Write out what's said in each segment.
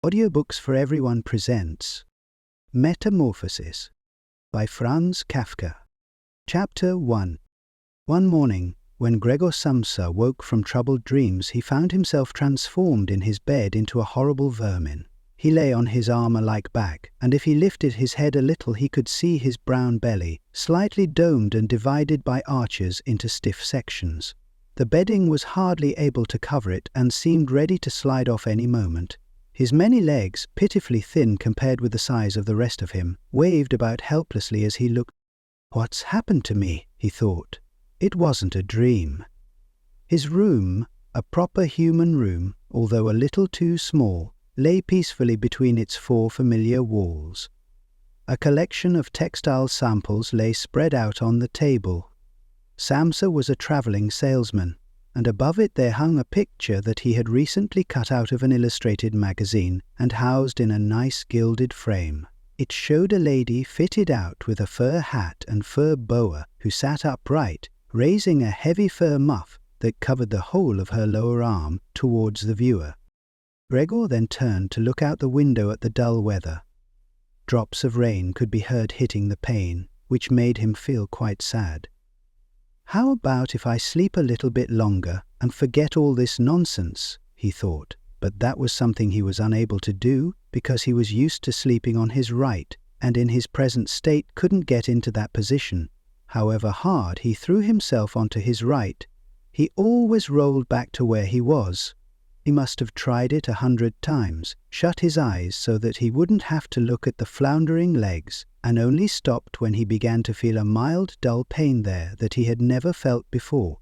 Audiobooks for Everyone presents Metamorphosis by Franz Kafka. Chapter 1. One morning, when Gregor Samsa woke from troubled dreams, he found himself transformed in his bed into a horrible vermin. He lay on his armor-like back, and if he lifted his head a little he could see his brown belly, slightly domed and divided by arches into stiff sections. The bedding was hardly able to cover it and seemed ready to slide off any moment. His many legs, pitifully thin compared with the size of the rest of him, waved about helplessly as he looked. "What's happened to me?" he thought. It wasn't a dream. His room, a proper human room, although a little too small, lay peacefully between its four familiar walls. A collection of textile samples lay spread out on the table. Samsa was a traveling salesman, and above it there hung a picture that he had recently cut out of an illustrated magazine and housed in a nice gilded frame. It showed a lady fitted out with a fur hat and fur boa who sat upright, raising a heavy fur muff that covered the whole of her lower arm towards the viewer. Gregor then turned to look out the window at the dull weather. Drops of rain could be heard hitting the pane, which made him feel quite sad. "How about if I sleep a little bit longer and forget all this nonsense?" he thought, but that was something he was unable to do because he was used to sleeping on his right and in his present state couldn't get into that position. However hard he threw himself onto his right, he always rolled back to where he was. He must have tried it 100 times, shut his eyes so that he wouldn't have to look at the floundering legs, and only stopped when he began to feel a mild, dull pain there that he had never felt before.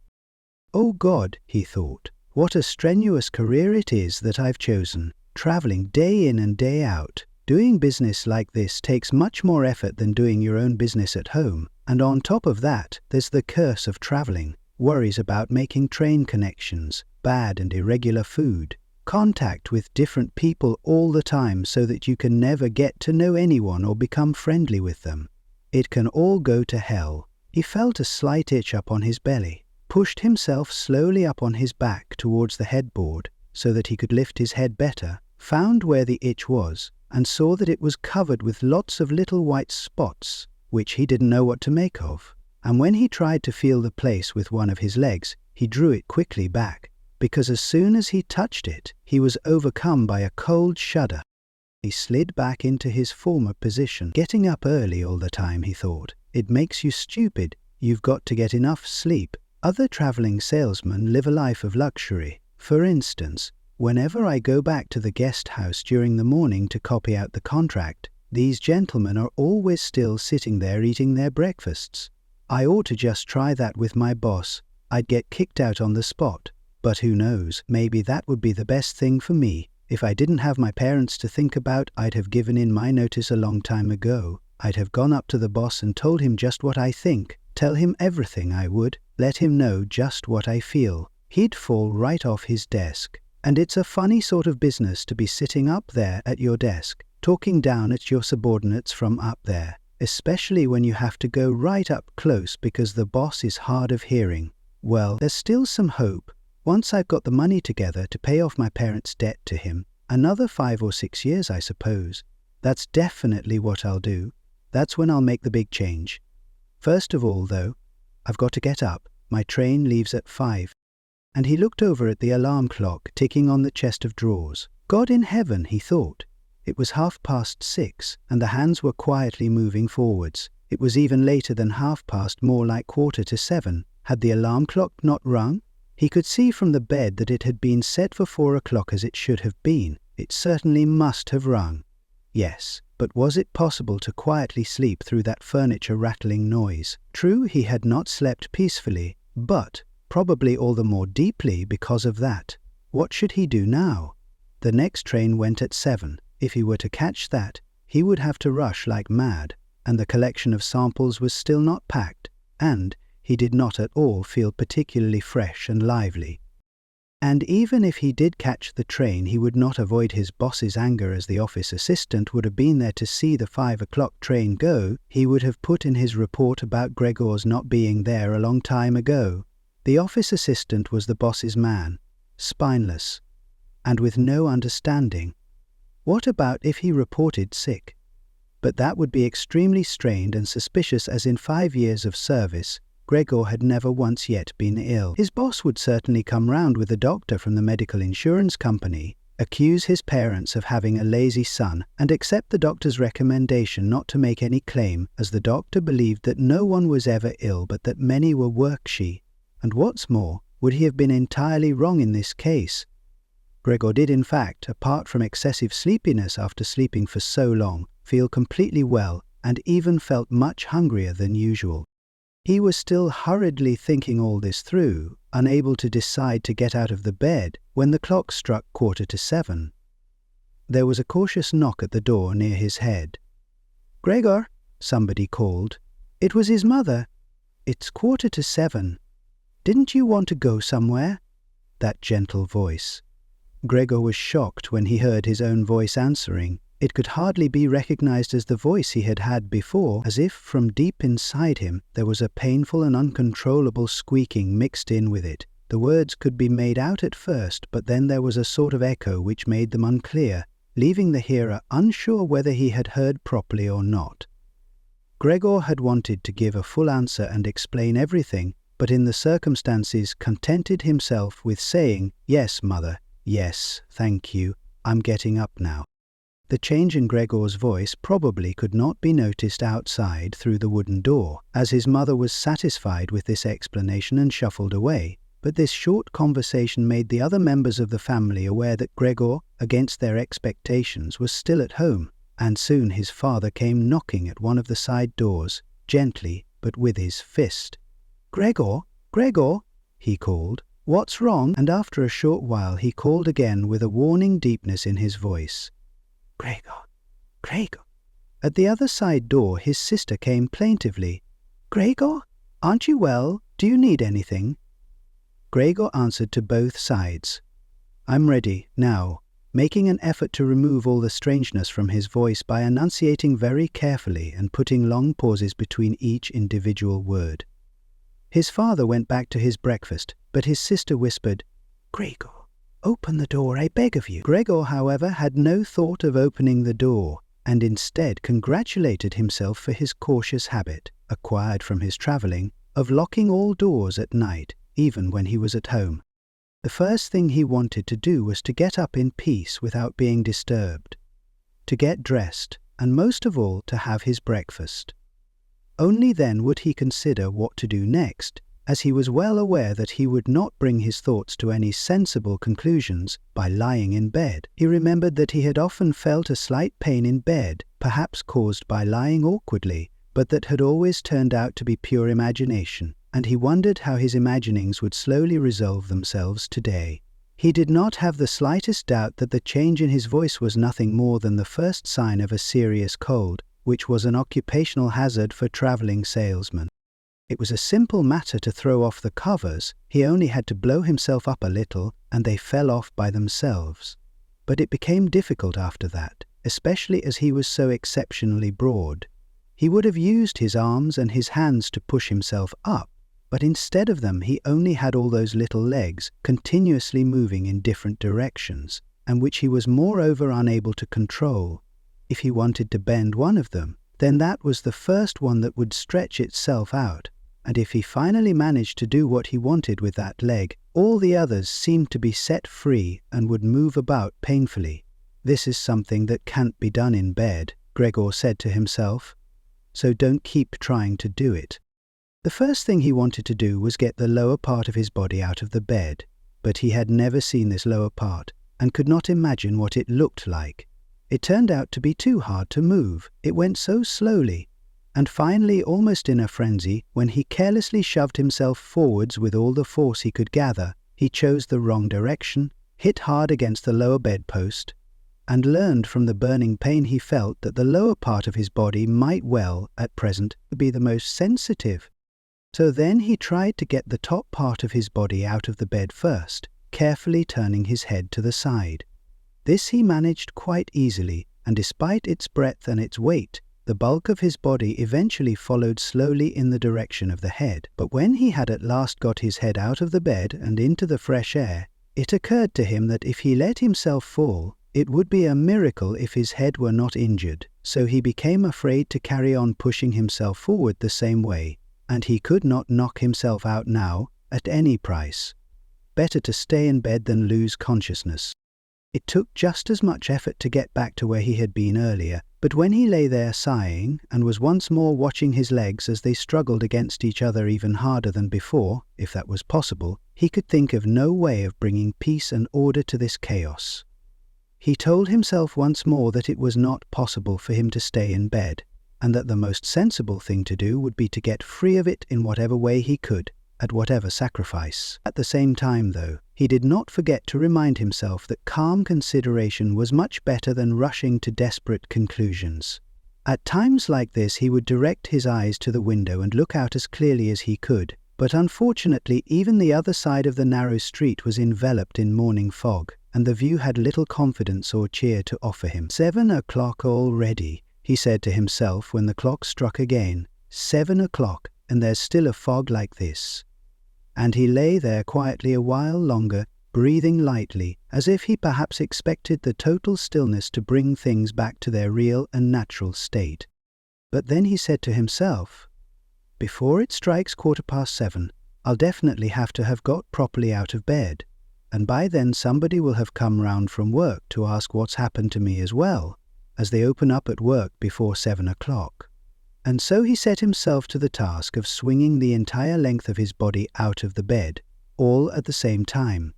"Oh God," he thought, "what a strenuous career it is that I've chosen, traveling day in and day out. Doing business like this takes much more effort than doing your own business at home, and on top of that, there's the curse of traveling, worries about making train connections, bad and irregular food, contact with different people all the time so that you can never get to know anyone or become friendly with them. It can all go to hell." He felt a slight itch up on his belly, pushed himself slowly up on his back towards the headboard so that he could lift his head better, found where the itch was, and saw that it was covered with lots of little white spots, which he didn't know what to make of. And when he tried to feel the place with one of his legs, he drew it quickly back, because as soon as he touched it, he was overcome by a cold shudder. He slid back into his former position. Getting up early all the time, he thought. It makes you stupid. You've got to get enough sleep. Other traveling salesmen live a life of luxury. For instance, whenever I go back to the guest house during the morning to copy out the contract, these gentlemen are always still sitting there eating their breakfasts. I ought to just try that with my boss. I'd get kicked out on the spot. But who knows, maybe that would be the best thing for me. If I didn't have my parents to think about, I'd have given in my notice a long time ago. I'd have gone up to the boss and told him just what I think. Tell him everything, I would. Let him know just what I feel. He'd fall right off his desk. And it's a funny sort of business to be sitting up there at your desk, talking down at your subordinates from up there, especially when you have to go right up close because the boss is hard of hearing. Well, there's still some hope. Once I've got the money together to pay off my parents' debt to him, another 5 or 6 years, I suppose. That's definitely what I'll do. That's when I'll make the big change. First of all, though, I've got to get up. My train leaves at 5. And he looked over at the alarm clock ticking on the chest of drawers. God in heaven, he thought. It was 6:30, and the hands were quietly moving forwards. It was even later than 7:30, more like 7:15. Had the alarm clock not rung? He could see from the bed that it had been set for 4 o'clock as it should have been. It certainly must have rung. Yes, but was it possible to quietly sleep through that furniture rattling noise? True, he had not slept peacefully, but probably all the more deeply because of that. What should he do now? The next train went at 7. If he were to catch that, he would have to rush like mad, and the collection of samples was still not packed, and he did not at all feel particularly fresh and lively. And even if he did catch the train, he would not avoid his boss's anger, as the office assistant would have been there to see the 5 o'clock train go. He would have put in his report about Gregor's not being there a long time ago. The office assistant was the boss's man, spineless, and with no understanding. What about if he reported sick? But that would be extremely strained and suspicious, as in 5 years of service, Gregor had never once yet been ill. His boss would certainly come round with a doctor from the medical insurance company, accuse his parents of having a lazy son, and accept the doctor's recommendation not to make any claim, as the doctor believed that no one was ever ill but that many were workshy. And what's more, would he have been entirely wrong in this case? Gregor did, in fact, apart from excessive sleepiness after sleeping for so long, feel completely well, and even felt much hungrier than usual. He was still hurriedly thinking all this through, unable to decide to get out of the bed, when the clock struck 7:15. There was a cautious knock at the door near his head. "Gregor," somebody called. It was his mother. "It's 7:15. Didn't you want to go somewhere?" That gentle voice. Gregor was shocked when he heard his own voice answering. It could hardly be recognized as the voice he had had before, as if from deep inside him there was a painful and uncontrollable squeaking mixed in with it. The words could be made out at first, but then there was a sort of echo which made them unclear, leaving the hearer unsure whether he had heard properly or not. Gregor had wanted to give a full answer and explain everything, but in the circumstances contented himself with saying, "Yes, mother, yes, thank you, I'm getting up now." The change in Gregor's voice probably could not be noticed outside through the wooden door, as his mother was satisfied with this explanation and shuffled away. But this short conversation made the other members of the family aware that Gregor, against their expectations, was still at home, and soon his father came knocking at one of the side doors, gently but with his fist. "Gregor, Gregor," he called. "What's wrong?" And after a short while he called again with a warning deepness in his voice. "Gregor, Gregor." At the other side door his sister came plaintively. "Gregor, aren't you well? Do you need anything?" Gregor answered to both sides. "I'm ready, now," making an effort to remove all the strangeness from his voice by enunciating very carefully and putting long pauses between each individual word. His father went back to his breakfast, but his sister whispered, "Gregor, open the door, I beg of you." Gregor, however, had no thought of opening the door, and instead congratulated himself for his cautious habit, acquired from his travelling, of locking all doors at night, even when he was at home. The first thing he wanted to do was to get up in peace without being disturbed, to get dressed, and most of all to have his breakfast. Only then would he consider what to do next, as he was well aware that he would not bring his thoughts to any sensible conclusions by lying in bed. He remembered that he had often felt a slight pain in bed, perhaps caused by lying awkwardly, but that had always turned out to be pure imagination, and he wondered how his imaginings would slowly resolve themselves today. He did not have the slightest doubt that the change in his voice was nothing more than the first sign of a serious cold, which was an occupational hazard for travelling salesmen. It was a simple matter to throw off the covers. He only had to blow himself up a little, and they fell off by themselves. But it became difficult after that, especially as he was so exceptionally broad. He would have used his arms and his hands to push himself up, but instead of them he only had all those little legs continuously moving in different directions, and which he was moreover unable to control. If he wanted to bend one of them, then that was the first one that would stretch itself out, and if he finally managed to do what he wanted with that leg, all the others seemed to be set free and would move about painfully. "This is something that can't be done in bed," Gregor said to himself, "so don't keep trying to do it." The first thing he wanted to do was get the lower part of his body out of the bed, but he had never seen this lower part, and could not imagine what it looked like. It turned out to be too hard to move. It went so slowly, and finally, almost in a frenzy, when he carelessly shoved himself forwards with all the force he could gather, he chose the wrong direction, hit hard against the lower bedpost, and learned from the burning pain he felt that the lower part of his body might well, at present, be the most sensitive. So then he tried to get the top part of his body out of the bed first, carefully turning his head to the side. This he managed quite easily, and despite its breadth and its weight, the bulk of his body eventually followed slowly in the direction of the head. But when he had at last got his head out of the bed and into the fresh air, it occurred to him that if he let himself fall, It would be a miracle if his head were not injured, so he became afraid to carry on pushing himself forward the same way, and he could not knock himself out now, at any price. Better to stay in bed than lose consciousness. It took just as much effort to get back to where he had been earlier, but when he lay there sighing, and was once more watching his legs as they struggled against each other even harder than before, if that was possible, he could think of no way of bringing peace and order to this chaos. He told himself once more that it was not possible for him to stay in bed, and that the most sensible thing to do would be to get free of it in whatever way he could, at whatever sacrifice. At the same time, though, he did not forget to remind himself that calm consideration was much better than rushing to desperate conclusions. At times like this he would direct his eyes to the window and look out as clearly as he could, but unfortunately even the other side of the narrow street was enveloped in morning fog, and the view had little confidence or cheer to offer him. 7 o'clock already, he said to himself when the clock struck again. 7 o'clock, and there's still a fog like this. And he lay there quietly a while longer, breathing lightly, as if he perhaps expected the total stillness to bring things back to their real and natural state. But then he said to himself, "Before it strikes 7:15, I'll definitely have to have got properly out of bed, and by then somebody will have come round from work to ask what's happened to me as well, as they open up at work before 7 o'clock. And so he set himself to the task of swinging the entire length of his body out of the bed, all at the same time.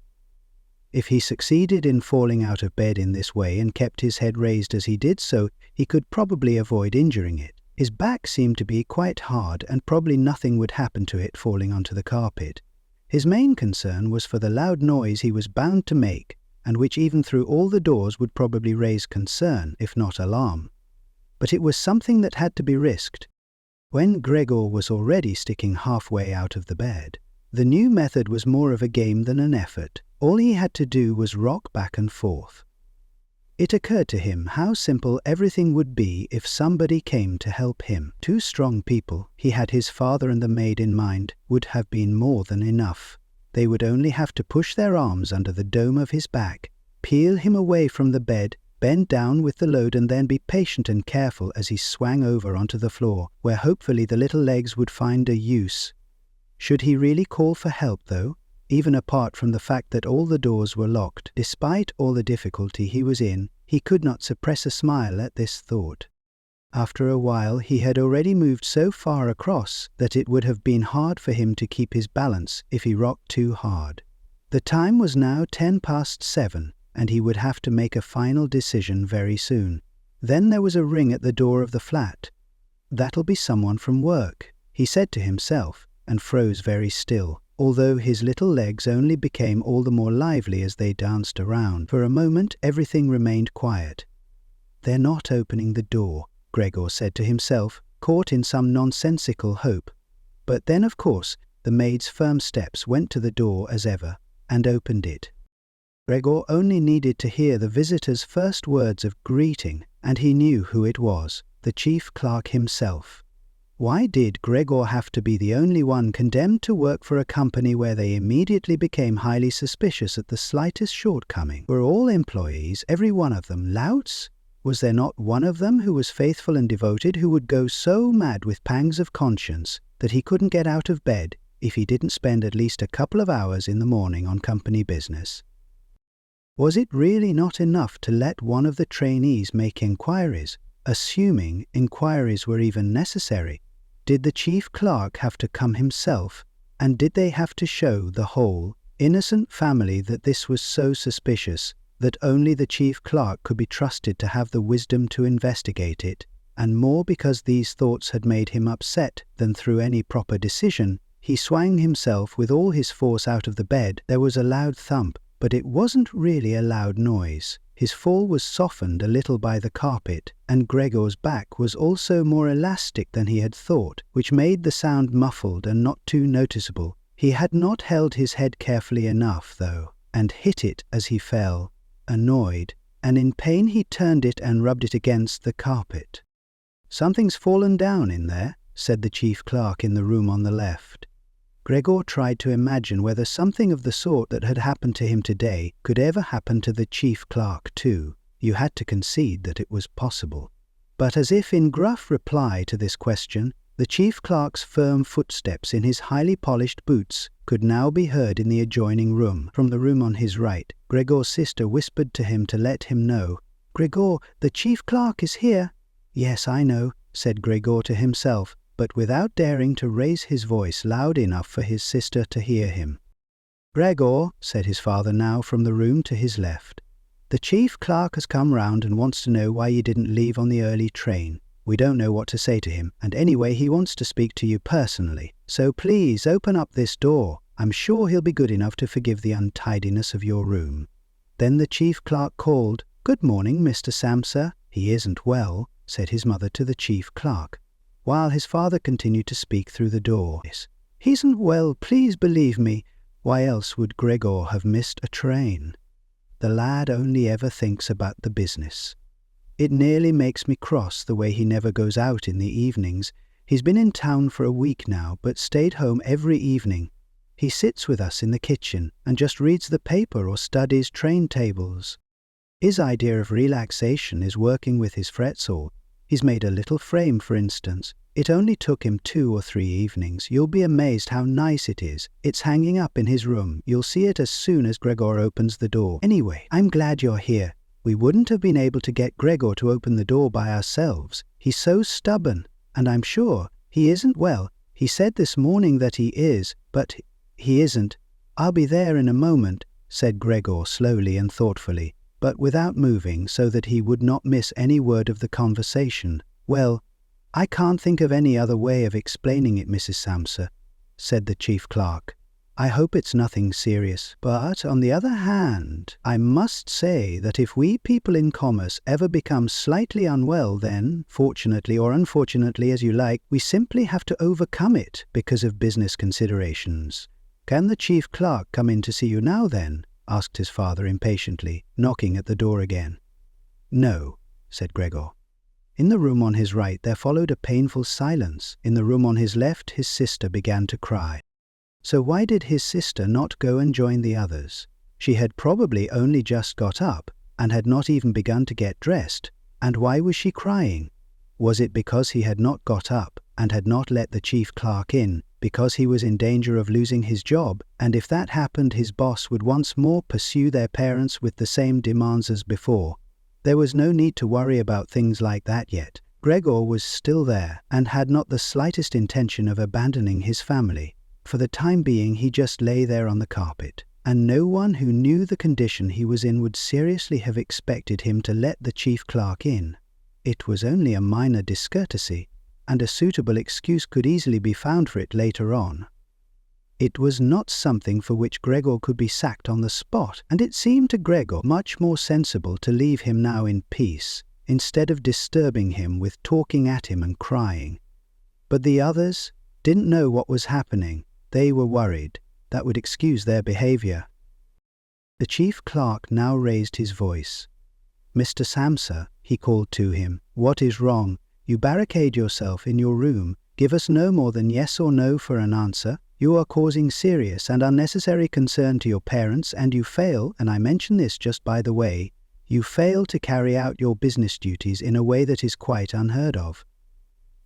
If he succeeded in falling out of bed in this way and kept his head raised as he did so, he could probably avoid injuring it. His back seemed to be quite hard, and probably nothing would happen to it falling onto the carpet. His main concern was for the loud noise he was bound to make, and which even through all the doors would probably raise concern, if not alarm. But it was something that had to be risked. When Gregor was already sticking halfway out of the bed, the new method was more of a game than an effort. All he had to do was rock back and forth. It occurred to him how simple everything would be if somebody came to help him. 2 strong people, he had his father and the maid in mind, would have been more than enough. They would only have to push their arms under the dome of his back, peel him away from the bed, bend down with the load, and then be patient and careful as he swung over onto the floor, where hopefully the little legs would find a use. Should he really call for help, though? Even apart from the fact that all the doors were locked, despite all the difficulty he was in, he could not suppress a smile at this thought. After a while he had already moved so far across that it would have been hard for him to keep his balance if he rocked too hard. The time was now 7:10, and he would have to make a final decision very soon. Then there was a ring at the door of the flat. "That'll be someone from work," he said to himself, and froze very still, although his little legs only became all the more lively as they danced around. For a moment everything remained quiet. "They're not opening the door," Gregor said to himself, caught in some nonsensical hope. But then, of course, the maid's firm steps went to the door as ever, and opened it. Gregor only needed to hear the visitor's first words of greeting, and he knew who it was, the chief clerk himself. Why did Gregor have to be the only one condemned to work for a company where they immediately became highly suspicious at the slightest shortcoming? Were all employees, every one of them, louts? Was there not one of them who was faithful and devoted, who would go so mad with pangs of conscience that he couldn't get out of bed if he didn't spend at least a couple of hours in the morning on company business? Was it really not enough to let one of the trainees make inquiries, assuming inquiries were even necessary? Did the chief clerk have to come himself, and did they have to show the whole innocent family that this was so suspicious that only the chief clerk could be trusted to have the wisdom to investigate it? And more because these thoughts had made him upset than through any proper decision, he swung himself with all his force out of the bed. There was a loud thump, but it wasn't really a loud noise. His fall was softened a little by the carpet, and Gregor's back was also more elastic than he had thought, which made the sound muffled and not too noticeable. He had not held his head carefully enough, though, and hit it as he fell. Annoyed, and in pain, he turned it and rubbed it against the carpet. "Something's fallen down in there," said the chief clerk in the room on the left. Gregor tried to imagine whether something of the sort that had happened to him today could ever happen to the chief clerk too. You had to concede that it was possible. But as if in gruff reply to this question, the chief clerk's firm footsteps in his highly polished boots could now be heard in the adjoining room. From the room on his right, Gregor's sister whispered to him to let him know. "Gregor, the chief clerk is here." "Yes, I know," said Gregor to himself, but without daring to raise his voice loud enough for his sister to hear him. "Gregor," said his father now from the room to his left, "the chief clerk has come round and wants to know why you didn't leave on the early train. We don't know what to say to him, and anyway he wants to speak to you personally. So please open up this door. I'm sure he'll be good enough to forgive the untidiness of your room." Then the chief clerk called, "Good morning, Mr. Samsa." "He isn't well," said his mother to the chief clerk, while his father continued to speak through the door. "He isn't well, please believe me." Why else would Gregor have missed a train? The lad only ever thinks about the business. It nearly makes me cross the way he never goes out in the evenings. He's been in town for a week now, but stayed home every evening. He sits with us in the kitchen and just reads the paper or studies train tables. His idea of relaxation is working with his fretsaw. He's made a little frame, for instance. It only took him 2 or 3 evenings. You'll be amazed how nice it is. It's hanging up in his room. You'll see it as soon as Gregor opens the door. Anyway, I'm glad you're here. We wouldn't have been able to get Gregor to open the door by ourselves. He's so stubborn, and I'm sure he isn't well. He said this morning that he is, but he isn't. I'll be there in a moment," said Gregor slowly and thoughtfully, but without moving so that he would not miss any word of the conversation. "Well, I can't think of any other way of explaining it, Mrs. Samsa," said the chief clerk. "I hope it's nothing serious, but on the other hand, I must say that if we people in commerce ever become slightly unwell, then, fortunately or unfortunately as you like, we simply have to overcome it because of business considerations." "Can the chief clerk come in to see you now then?" asked his father impatiently, knocking at the door again. "No," said Gregor. In the room on his right there followed a painful silence. In the room on his left his sister began to cry. So why did his sister not go and join the others? She had probably only just got up and had not even begun to get dressed. And why was she crying? Was it because he had not got up and had not let the chief clerk in, because he was in danger of losing his job, and if that happened his boss would once more pursue their parents with the same demands as before? There was no need to worry about things like that yet. Gregor was still there and had not the slightest intention of abandoning his family. For the time being he just lay there on the carpet, and no one who knew the condition he was in would seriously have expected him to let the chief clerk in. It was only a minor discourtesy, and a suitable excuse could easily be found for it later on. It was not something for which Gregor could be sacked on the spot, and it seemed to Gregor much more sensible to leave him now in peace, instead of disturbing him with talking at him and crying. But the others didn't know what was happening. They were worried. That would excuse their behavior. The chief clerk now raised his voice. "Mr. Samsa," he called to him, "what is wrong? You barricade yourself in your room. Give us no more than yes or no for an answer. You are causing serious and unnecessary concern to your parents, and you fail, and I mention this just by the way, you fail to carry out your business duties in a way that is quite unheard of.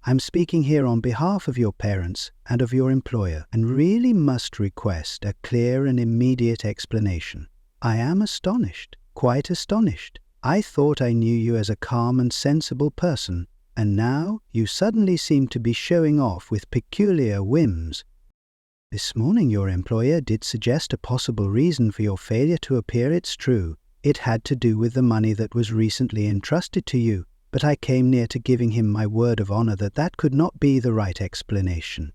I'm speaking here on behalf of your parents and of your employer, and really must request a clear and immediate explanation. I am astonished, quite astonished. I thought I knew you as a calm and sensible person, and now you suddenly seem to be showing off with peculiar whims. This morning your employer did suggest a possible reason for your failure to appear. It's true. It had to do with the money that was recently entrusted to you, but I came near to giving him my word of honor that that could not be the right explanation.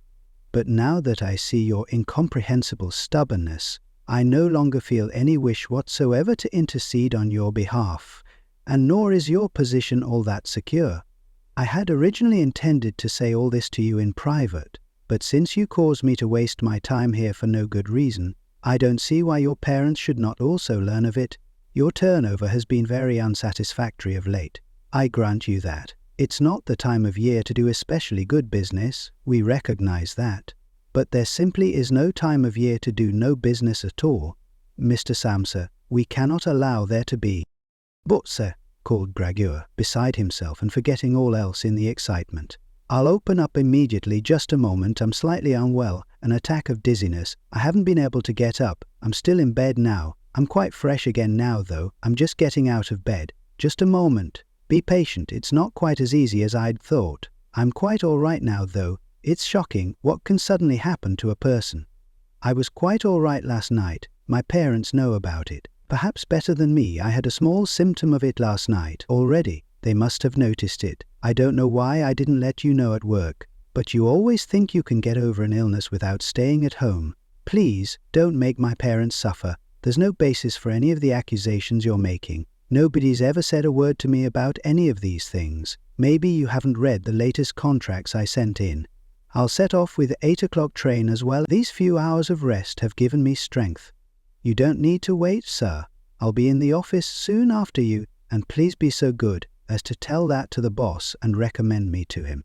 But now that I see your incomprehensible stubbornness, I no longer feel any wish whatsoever to intercede on your behalf, and nor is your position all that secure. I had originally intended to say all this to you in private, but since you caused me to waste my time here for no good reason, I don't see why your parents should not also learn of it. Your turnover has been very unsatisfactory of late. I grant you that. It's not the time of year to do especially good business, we recognize that. But there simply is no time of year to do no business at all. Mr. Samsa, we cannot allow there to be. But, sir, called Gregor, beside himself and forgetting all else in the excitement. "I'll open up immediately, just a moment. I'm slightly unwell, an attack of dizziness. I haven't been able to get up. I'm still in bed now. I'm quite fresh again now, though. I'm just getting out of bed. Just a moment. Be patient, it's not quite as easy as I'd thought. I'm quite all right now, though. It's shocking what can suddenly happen to a person. I was quite all right last night. My parents know about it. Perhaps better than me. I had a small symptom of it last night already. They must have noticed it. I don't know why I didn't let you know at work. But you always think you can get over an illness without staying at home. Please, don't make my parents suffer. There's no basis for any of the accusations you're making. Nobody's ever said a word to me about any of these things. Maybe you haven't read the latest contracts I sent in. I'll set off with the 8 o'clock train as well. These few hours of rest have given me strength. You don't need to wait, sir. I'll be in the office soon after you, and please be so good as to tell that to the boss and recommend me to him."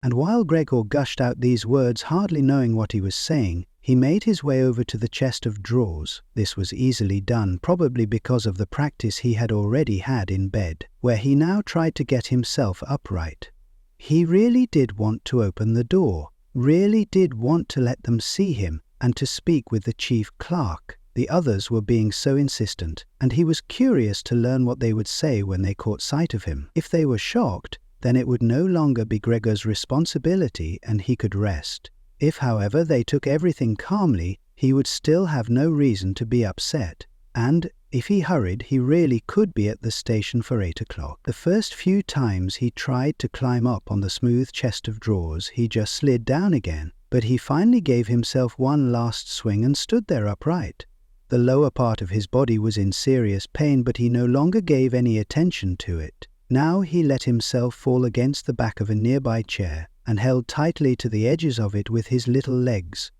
And while Gregor gushed out these words, hardly knowing what he was saying, he made his way over to the chest of drawers. This was easily done, probably because of the practice he had already had in bed, where he now tried to get himself upright. He really did want to open the door, really did want to let them see him, and to speak with the chief clerk. The others were being so insistent, and he was curious to learn what they would say when they caught sight of him. If they were shocked, then it would no longer be Gregor's responsibility and he could rest. If, however, they took everything calmly, he would still have no reason to be upset. And, if he hurried, he really could be at the station for 8 o'clock. The first few times he tried to climb up on the smooth chest of drawers, he just slid down again. But he finally gave himself one last swing and stood there upright. The lower part of his body was in serious pain, but he no longer gave any attention to it. Now he let himself fall against the back of a nearby chair and held tightly to the edges of it with his little legs.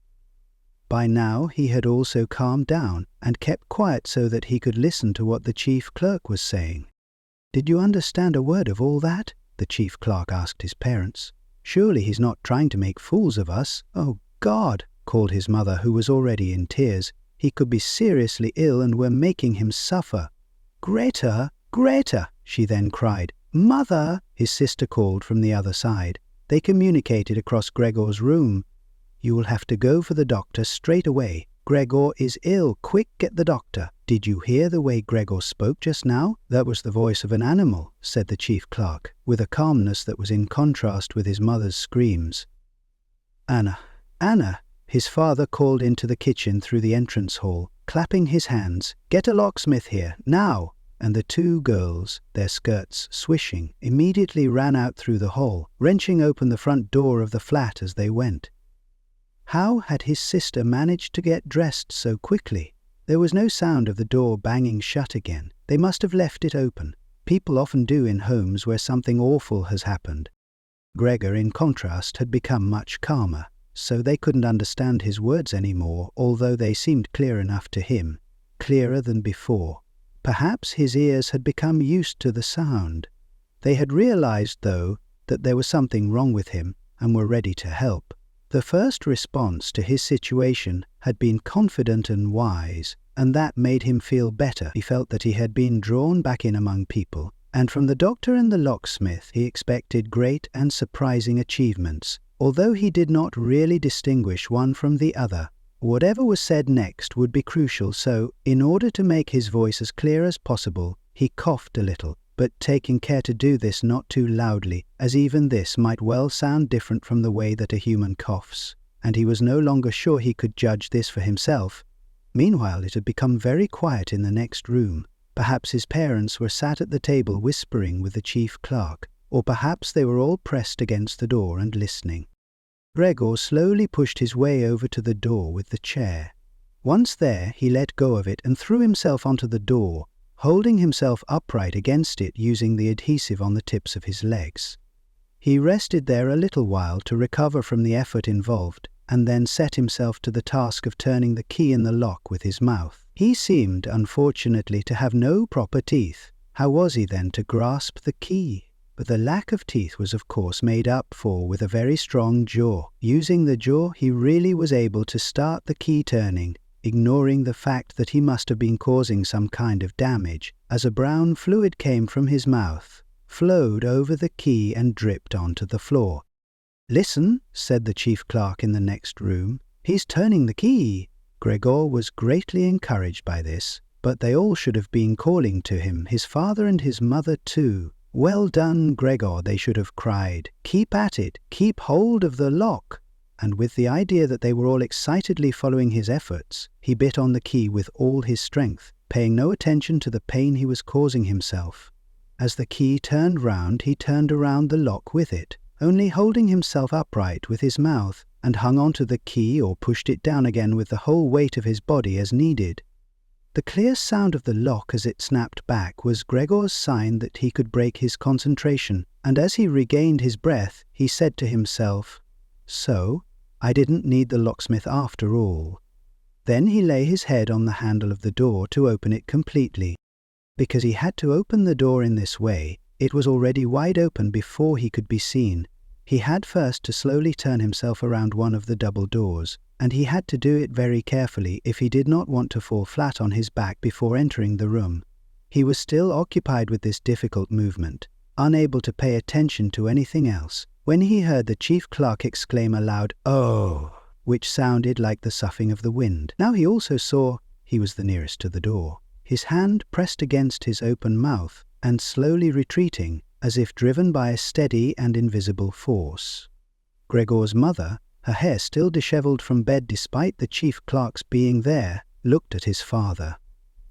By now he had also calmed down and kept quiet so that he could listen to what the chief clerk was saying. "Did you understand a word of all that?" the chief clerk asked his parents. "Surely he's not trying to make fools of us." "Oh, God," called his mother, who was already in tears. "He could be seriously ill and we're making him suffer." "Greta, Greta," she then cried. "Mother," his sister called from the other side. They communicated across Gregor's room. "You will have to go for the doctor straight away. Gregor is ill. Quick, get the doctor." "Did you hear the way Gregor spoke just now? That was the voice of an animal," said the chief clerk, with a calmness that was in contrast with his mother's screams. "Anna, Anna," his father called into the kitchen through the entrance hall, clapping his hands. "Get a locksmith here, now!" And the two girls, their skirts swishing, immediately ran out through the hall, wrenching open the front door of the flat as they went. How had his sister managed to get dressed so quickly? There was no sound of the door banging shut again. They must have left it open. People often do in homes where something awful has happened. Gregor, in contrast, had become much calmer, so they couldn't understand his words anymore, although they seemed clear enough to him, clearer than before. Perhaps his ears had become used to the sound. They had realized, though, that there was something wrong with him and were ready to help. The first response to his situation had been confident and wise, and that made him feel better. He felt that he had been drawn back in among people, and from the doctor and the locksmith he expected great and surprising achievements, although he did not really distinguish one from the other. Whatever was said next would be crucial, so, in order to make his voice as clear as possible, he coughed a little, but taking care to do this not too loudly, as even this might well sound different from the way that a human coughs, and he was no longer sure he could judge this for himself. Meanwhile, it had become very quiet in the next room. Perhaps his parents were sat at the table whispering with the chief clerk, or perhaps they were all pressed against the door and listening. Gregor slowly pushed his way over to the door with the chair. Once there, he let go of it and threw himself onto the door, holding himself upright against it using the adhesive on the tips of his legs. He rested there a little while to recover from the effort involved, and then set himself to the task of turning the key in the lock with his mouth. He seemed, unfortunately, to have no proper teeth. How was he then to grasp the key? But the lack of teeth was of course made up for with a very strong jaw. Using the jaw, he really was able to start the key turning. ignoring the fact that he must have been causing some kind of damage, as a brown fluid came from his mouth, flowed over the key and dripped onto the floor. "Listen," said the chief clerk in the next room. "He's turning the key." Gregor was greatly encouraged by this, but they all should have been calling to him, his father and his mother too. "Well done, Gregor," they should have cried. "Keep at it. Keep hold of the lock." And with the idea that they were all excitedly following his efforts, he bit on the key with all his strength, paying no attention to the pain he was causing himself. As the key turned round, he turned around the lock with it, only holding himself upright with his mouth, and hung onto the key or pushed it down again with the whole weight of his body as needed. The clear sound of the lock as it snapped back was Gregor's sign that he could break his concentration, and as he regained his breath, he said to himself, "So, I didn't need the locksmith after all." Then he lay his head on the handle of the door to open it completely. Because he had to open the door in this way, it was already wide open before he could be seen. He had first to slowly turn himself around one of the double doors, and he had to do it very carefully if he did not want to fall flat on his back before entering the room. He was still occupied with this difficult movement, unable to pay attention to anything else, when he heard the chief clerk exclaim aloud, "Oh!" which sounded like the soughing of the wind. Now he also saw he was the nearest to the door, his hand pressed against his open mouth and slowly retreating, as if driven by a steady and invisible force. Gregor's mother, her hair still dishevelled from bed despite the chief clerk's being there, looked at his father.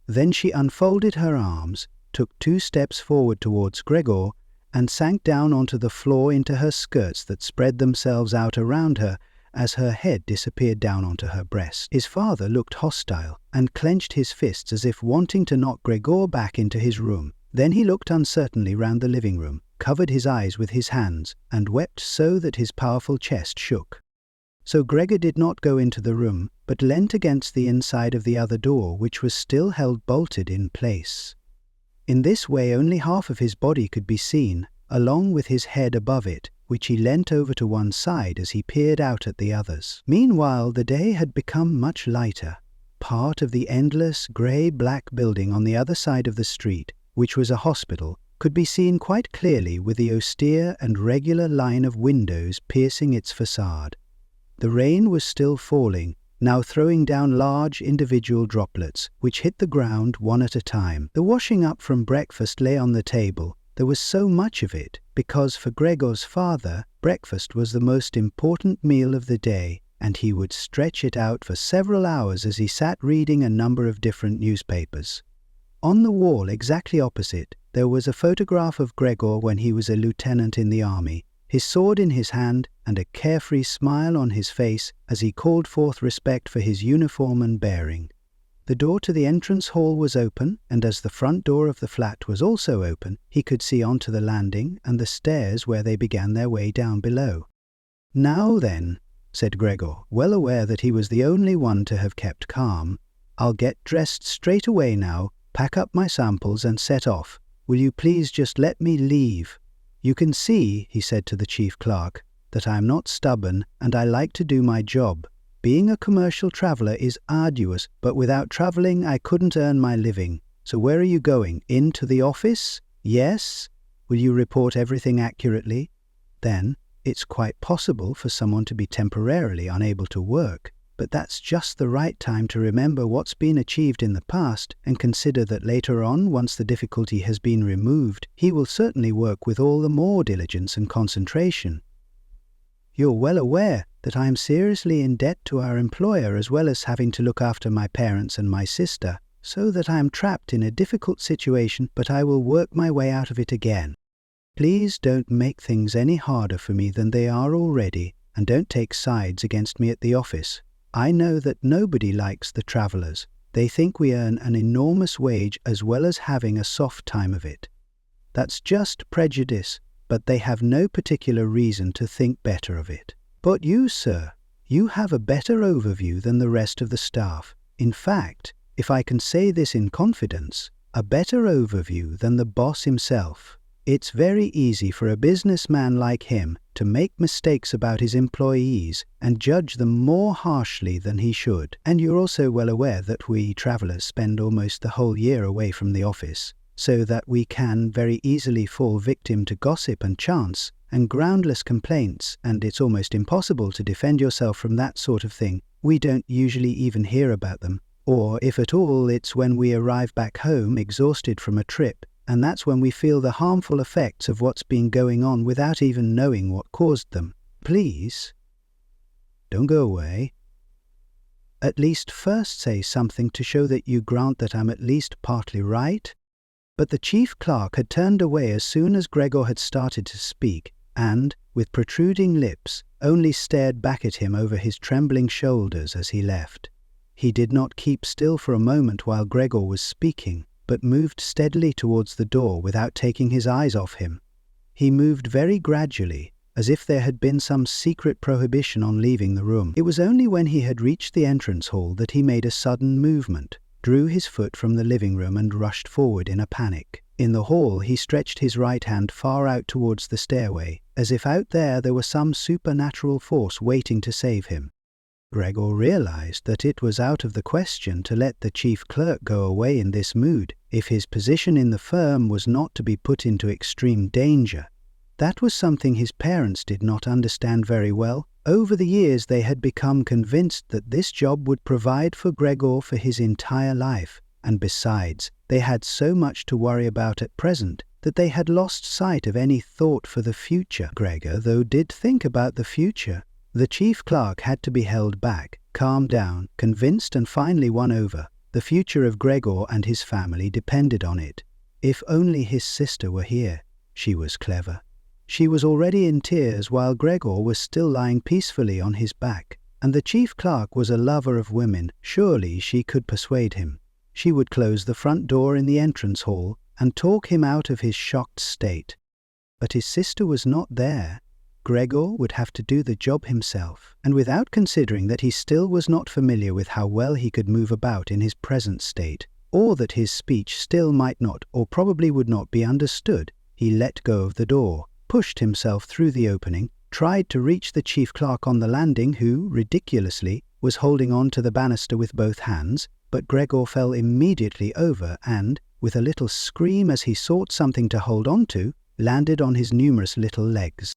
Then she unfolded her arms, took 2 steps forward towards Gregor, and sank down onto the floor into her skirts that spread themselves out around her as her head disappeared down onto her breast. His father looked hostile and clenched his fists as if wanting to knock Gregor back into his room. Then he looked uncertainly round the living room, covered his eyes with his hands, and wept so that his powerful chest shook. So Gregor did not go into the room, but leant against the inside of the other door, which was still held bolted in place. In this way only half of his body could be seen, along with his head above it, which he leant over to one side as he peered out at the others. Meanwhile the day had become much lighter. Part of the endless grey-black building on the other side of the street, which was a hospital, could be seen quite clearly with the austere and regular line of windows piercing its facade. The rain was still falling, now throwing down large individual droplets, which hit the ground one at a time. The washing up from breakfast lay on the table. There was so much of it, because for Gregor's father, breakfast was the most important meal of the day, and he would stretch it out for several hours as he sat reading a number of different newspapers. On the wall exactly opposite, there was a photograph of Gregor when he was a lieutenant in the army, his sword in his hand and a carefree smile on his face as he called forth respect for his uniform and bearing. The door to the entrance hall was open, and as the front door of the flat was also open, he could see onto the landing and the stairs where they began their way down below. "Now then," said Gregor, well aware that he was the only one to have kept calm, "I'll get dressed straight away now, pack up my samples and set off. Will you please just let me leave? You can see," he said to the chief clerk, "that I am not stubborn and I like to do my job. Being a commercial traveller is arduous, but without travelling I couldn't earn my living. So where are you going? Into the office? Yes? Will you report everything accurately? Then, it's quite possible for someone to be temporarily unable to work, but that's just the right time to remember what's been achieved in the past and consider that later on, once the difficulty has been removed, he will certainly work with all the more diligence and concentration. You're well aware that I am seriously in debt to our employer as well as having to look after my parents and my sister, so that I am trapped in a difficult situation, but I will work my way out of it again. Please don't make things any harder for me than they are already, and don't take sides against me at the office. I know that nobody likes the travellers. They think we earn an enormous wage as well as having a soft time of it. That's just prejudice, but they have no particular reason to think better of it. But you, sir, you have a better overview than the rest of the staff. In fact, if I can say this in confidence, a better overview than the boss himself. It's very easy for a businessman like him to make mistakes about his employees and judge them more harshly than he should. And you're also well aware that we travellers spend almost the whole year away from the office, so that we can very easily fall victim to gossip and chance and groundless complaints, and it's almost impossible to defend yourself from that sort of thing. We don't usually even hear about them, or if at all, it's when we arrive back home exhausted from a trip, and that's when we feel the harmful effects of what's been going on without even knowing what caused them. Please, don't go away. At least first say something to show that you grant that I'm at least partly right. But the chief clerk had turned away as soon as Gregor had started to speak, and, with protruding lips, only stared back at him over his trembling shoulders as he left. He did not keep still for a moment while Gregor was speaking, but moved steadily towards the door without taking his eyes off him. He moved very gradually, as if there had been some secret prohibition on leaving the room. It was only when he had reached the entrance hall that he made a sudden movement, drew his foot from the living room and rushed forward in a panic. In the hall he stretched his right hand far out towards the stairway, as if out there was some supernatural force waiting to save him. Gregor realized that it was out of the question to let the chief clerk go away in this mood if his position in the firm was not to be put into extreme danger. That was something his parents did not understand very well. Over the years they had become convinced that this job would provide for Gregor for his entire life, and besides, they had so much to worry about at present that they had lost sight of any thought for the future. Gregor, though, did think about the future. The chief clerk had to be held back, calmed down, convinced and finally won over. The future of Gregor and his family depended on it. If only his sister were here. She was clever. She was already in tears while Gregor was still lying peacefully on his back, and the chief clerk was a lover of women. Surely she could persuade him. She would close the front door in the entrance hall and talk him out of his shocked state. But his sister was not there. Gregor would have to do the job himself, and without considering that he still was not familiar with how well he could move about in his present state, or that his speech still might not or probably would not be understood, he let go of the door, pushed himself through the opening, tried to reach the chief clerk on the landing who, ridiculously, was holding on to the banister with both hands, but Gregor fell immediately over and, with a little scream as he sought something to hold on to, landed on his numerous little legs.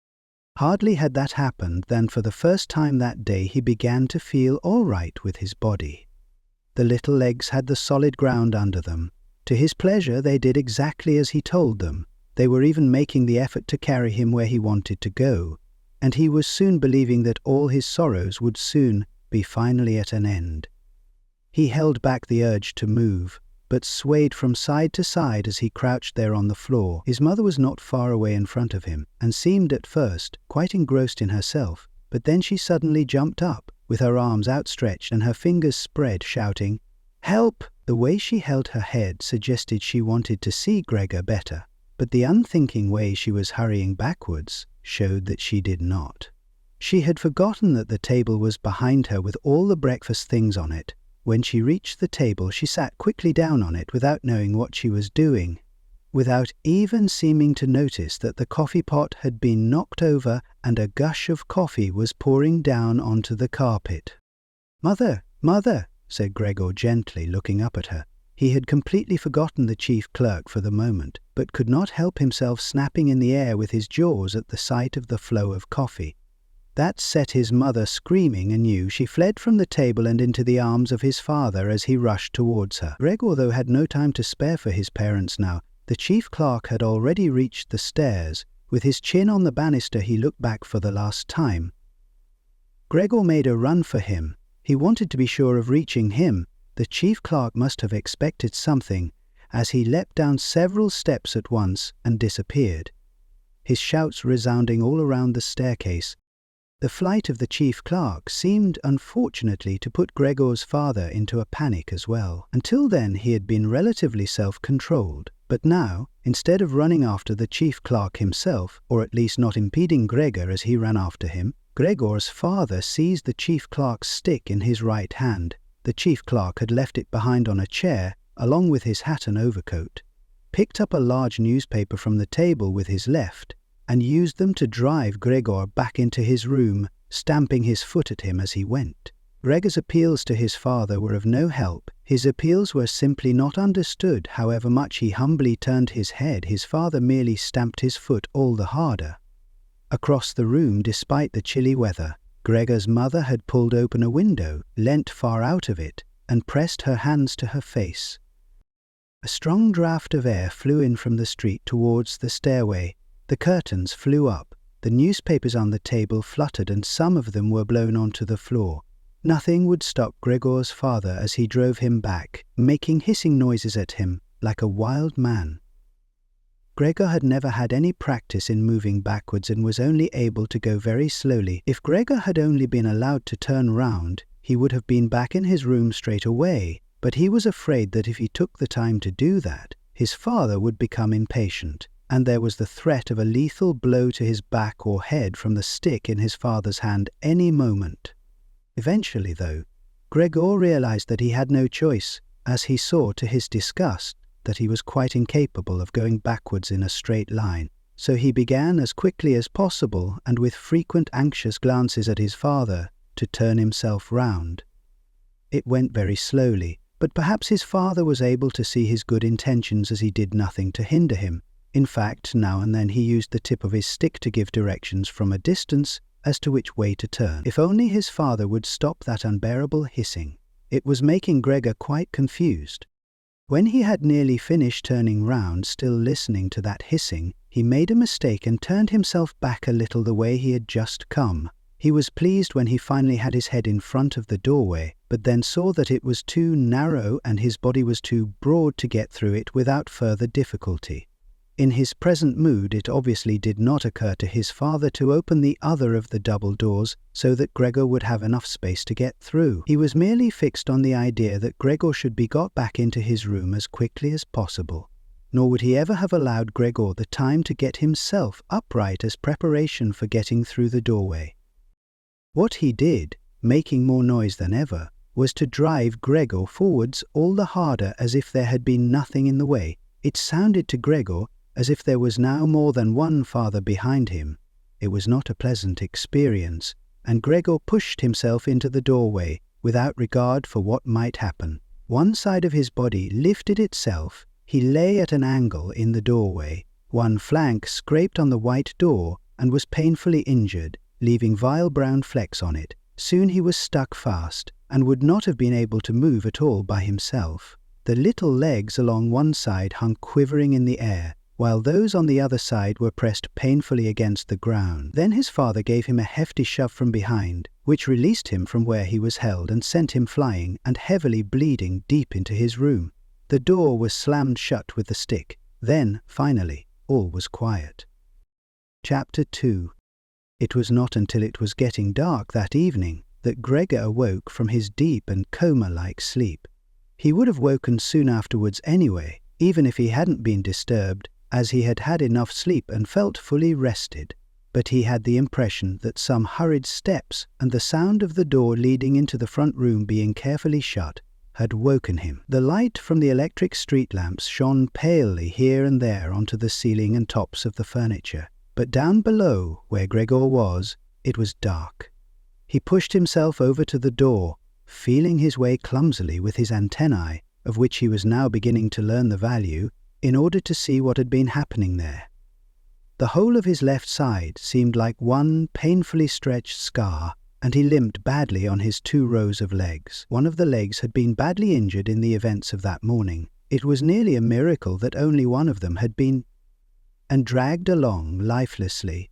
Hardly had that happened than for the first time that day he began to feel all right with his body. The little legs had the solid ground under them. To his pleasure they did exactly as he told them. They were even making the effort to carry him where he wanted to go, and he was soon believing that all his sorrows would soon be finally at an end. He held back the urge to move, but swayed from side to side as he crouched there on the floor. His mother was not far away in front of him, and seemed at first quite engrossed in herself, but then she suddenly jumped up, with her arms outstretched and her fingers spread, shouting, "Help!" The way she held her head suggested she wanted to see Gregor better, but the unthinking way she was hurrying backwards showed that she did not. She had forgotten that the table was behind her with all the breakfast things on it. When she reached the table, she sat quickly down on it without knowing what she was doing, without even seeming to notice that the coffee pot had been knocked over and a gush of coffee was pouring down onto the carpet. "Mother, mother," said Gregor gently, looking up at her. He had completely forgotten the chief clerk for the moment, but could not help himself snapping in the air with his jaws at the sight of the flow of coffee. That set his mother screaming anew. She fled from the table and into the arms of his father as he rushed towards her. Gregor, though, had no time to spare for his parents now. The chief clerk had already reached the stairs. With his chin on the banister, he looked back for the last time. Gregor made a run for him. He wanted to be sure of reaching him. The chief clerk must have expected something, as he leapt down several steps at once and disappeared, his shouts resounding all around the staircase. The flight of the chief clerk seemed, unfortunately, to put Gregor's father into a panic as well. Until then he had been relatively self-controlled, but now, instead of running after the chief clerk himself, or at least not impeding Gregor as he ran after him, Gregor's father seized the chief clerk's stick in his right hand. The chief clerk had left it behind on a chair, along with his hat and overcoat, picked up a large newspaper from the table with his left, and used them to drive Gregor back into his room, stamping his foot at him as he went. Gregor's appeals to his father were of no help. His appeals were simply not understood. However much he humbly turned his head, his father merely stamped his foot all the harder. Across the room, despite the chilly weather, Gregor's mother had pulled open a window, leant far out of it, and pressed her hands to her face. A strong draught of air flew in from the street towards the stairway. The curtains flew up, the newspapers on the table fluttered, and some of them were blown onto the floor. Nothing would stop Gregor's father as he drove him back, making hissing noises at him, like a wild man. Gregor had never had any practice in moving backwards and was only able to go very slowly. If Gregor had only been allowed to turn round, he would have been back in his room straight away, but he was afraid that if he took the time to do that, his father would become impatient, and there was the threat of a lethal blow to his back or head from the stick in his father's hand any moment. Eventually, though, Gregor realized that he had no choice, as he saw to his disgust that he was quite incapable of going backwards in a straight line. So he began as quickly as possible, and with frequent anxious glances at his father, to turn himself round. It went very slowly, but perhaps his father was able to see his good intentions as he did nothing to hinder him. In fact, now and then he used the tip of his stick to give directions from a distance as to which way to turn. If only his father would stop that unbearable hissing. It was making Gregor quite confused. When he had nearly finished turning round, still listening to that hissing, he made a mistake and turned himself back a little the way he had just come. He was pleased when he finally had his head in front of the doorway, but then saw that it was too narrow and his body was too broad to get through it without further difficulty. In his present mood, it obviously did not occur to his father to open the other of the double doors so that Gregor would have enough space to get through. He was merely fixed on the idea that Gregor should be got back into his room as quickly as possible. Nor would he ever have allowed Gregor the time to get himself upright as preparation for getting through the doorway. What he did, making more noise than ever, was to drive Gregor forwards all the harder as if there had been nothing in the way. It sounded to Gregor as if there was now more than one father behind him. It was not a pleasant experience, and Gregor pushed himself into the doorway without regard for what might happen. One side of his body lifted itself. He lay at an angle in the doorway. One flank scraped on the white door and was painfully injured, leaving vile brown flecks on it. Soon he was stuck fast, and would not have been able to move at all by himself. The little legs along one side hung quivering in the air, while those on the other side were pressed painfully against the ground. Then his father gave him a hefty shove from behind, which released him from where he was held and sent him flying and heavily bleeding deep into his room. The door was slammed shut with the stick. Then, finally, all was quiet. Chapter 2. It was not until it was getting dark that evening that Gregor awoke from his deep and coma-like sleep. He would have woken soon afterwards anyway, even if he hadn't been disturbed, as he had had enough sleep and felt fully rested. But he had the impression that some hurried steps and the sound of the door leading into the front room being carefully shut had woken him. The light from the electric street lamps shone palely here and there onto the ceiling and tops of the furniture. But down below, where Gregor was, it was dark. He pushed himself over to the door, feeling his way clumsily with his antennae, of which he was now beginning to learn the value, in order to see what had been happening there. The whole of his left side seemed like one painfully stretched scar, and he limped badly on his 2 rows of legs. One of the legs had been badly injured in the events of that morning. It was nearly a miracle that only one of them had been, and dragged along lifelessly.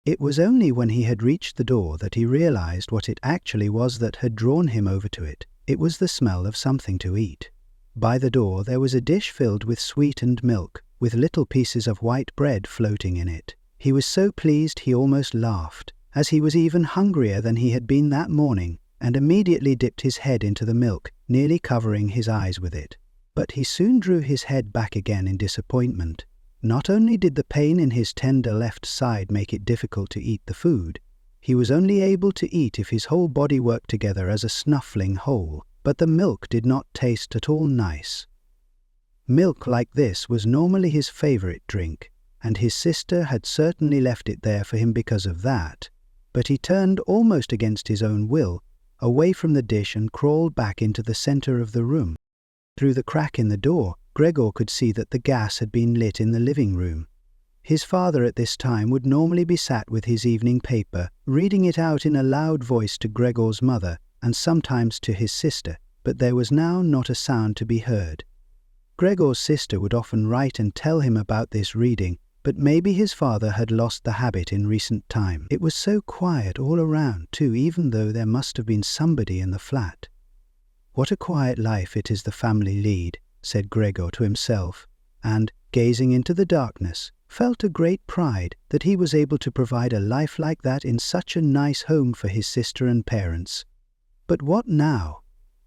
It was only when he had reached the door that he realized what it actually was that had drawn him over to it. It was the smell of something to eat. By the door there was a dish filled with sweetened milk, with little pieces of white bread floating in it. He was so pleased he almost laughed, as he was even hungrier than he had been that morning, and immediately dipped his head into the milk, nearly covering his eyes with it. But he soon drew his head back again in disappointment. Not only did the pain in his tender left side make it difficult to eat the food, he was only able to eat if his whole body worked together as a snuffling whole. But the milk did not taste at all nice. Milk like this was normally his favorite drink, and his sister had certainly left it there for him because of that. But he turned almost against his own will, away from the dish and crawled back into the center of the room. Through the crack in the door, Gregor could see that the gas had been lit in the living room. His father at this time would normally be sat with his evening paper, reading it out in a loud voice to Gregor's mother and sometimes to his sister, but there was now not a sound to be heard. Gregor's sister would often write and tell him about this reading, but maybe his father had lost the habit in recent time. It was so quiet all around, too, even though there must have been somebody in the flat. "What a quiet life it is the family lead," said Gregor to himself, and, gazing into the darkness, felt a great pride that he was able to provide a life like that in such a nice home for his sister and parents. But what now?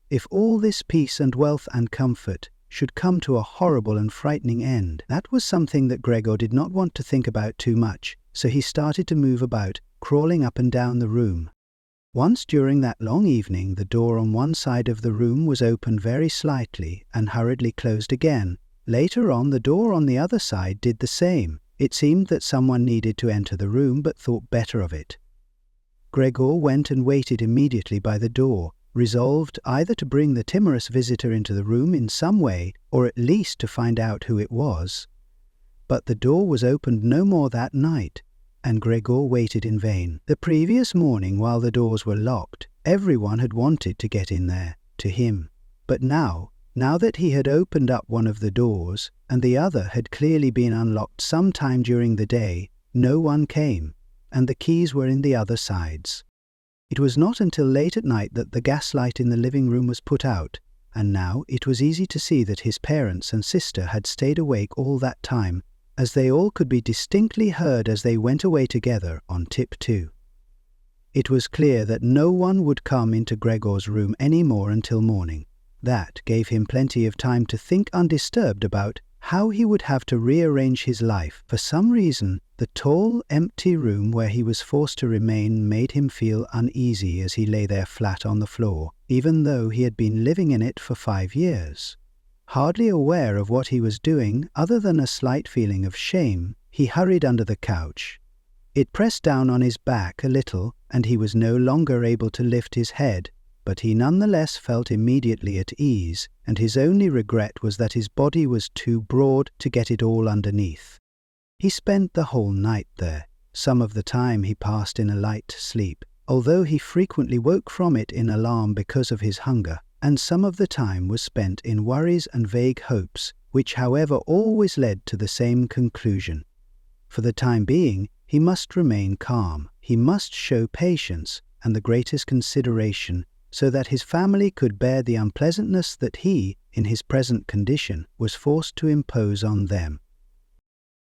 If all this peace and wealth and comfort should come to a horrible and frightening end, that was something that Gregor did not want to think about too much, so he started to move about, crawling up and down the room. Once during that long evening, the door on one side of the room was opened very slightly and hurriedly closed again. Later on, the door on the other side did the same. It seemed that someone needed to enter the room but thought better of it. Gregor went and waited immediately by the door, resolved either to bring the timorous visitor into the room in some way, or at least to find out who it was. But the door was opened no more that night, and Gregor waited in vain. The previous morning, while the doors were locked, everyone had wanted to get in there, to him. But now that he had opened up one of the doors, and the other had clearly been unlocked some time during the day, no one came, and the keys were in the other sides. It was not until late at night that the gaslight in the living room was put out, and now it was easy to see that his parents and sister had stayed awake all that time, as they all could be distinctly heard as they went away together on tiptoe. It was clear that no one would come into Gregor's room any more until morning. That gave him plenty of time to think undisturbed about how he would have to rearrange his life. For some reason, the tall, empty room where he was forced to remain made him feel uneasy as he lay there flat on the floor, even though he had been living in it for 5 years. Hardly aware of what he was doing, other than a slight feeling of shame, he hurried under the couch. It pressed down on his back a little, and he was no longer able to lift his head, but he nonetheless felt immediately at ease, and his only regret was that his body was too broad to get it all underneath. He spent the whole night there. Some of the time he passed in a light sleep, although he frequently woke from it in alarm because of his hunger, and some of the time was spent in worries and vague hopes, which however always led to the same conclusion. For the time being, he must remain calm, he must show patience and the greatest consideration, so that his family could bear the unpleasantness that he, in his present condition, was forced to impose on them.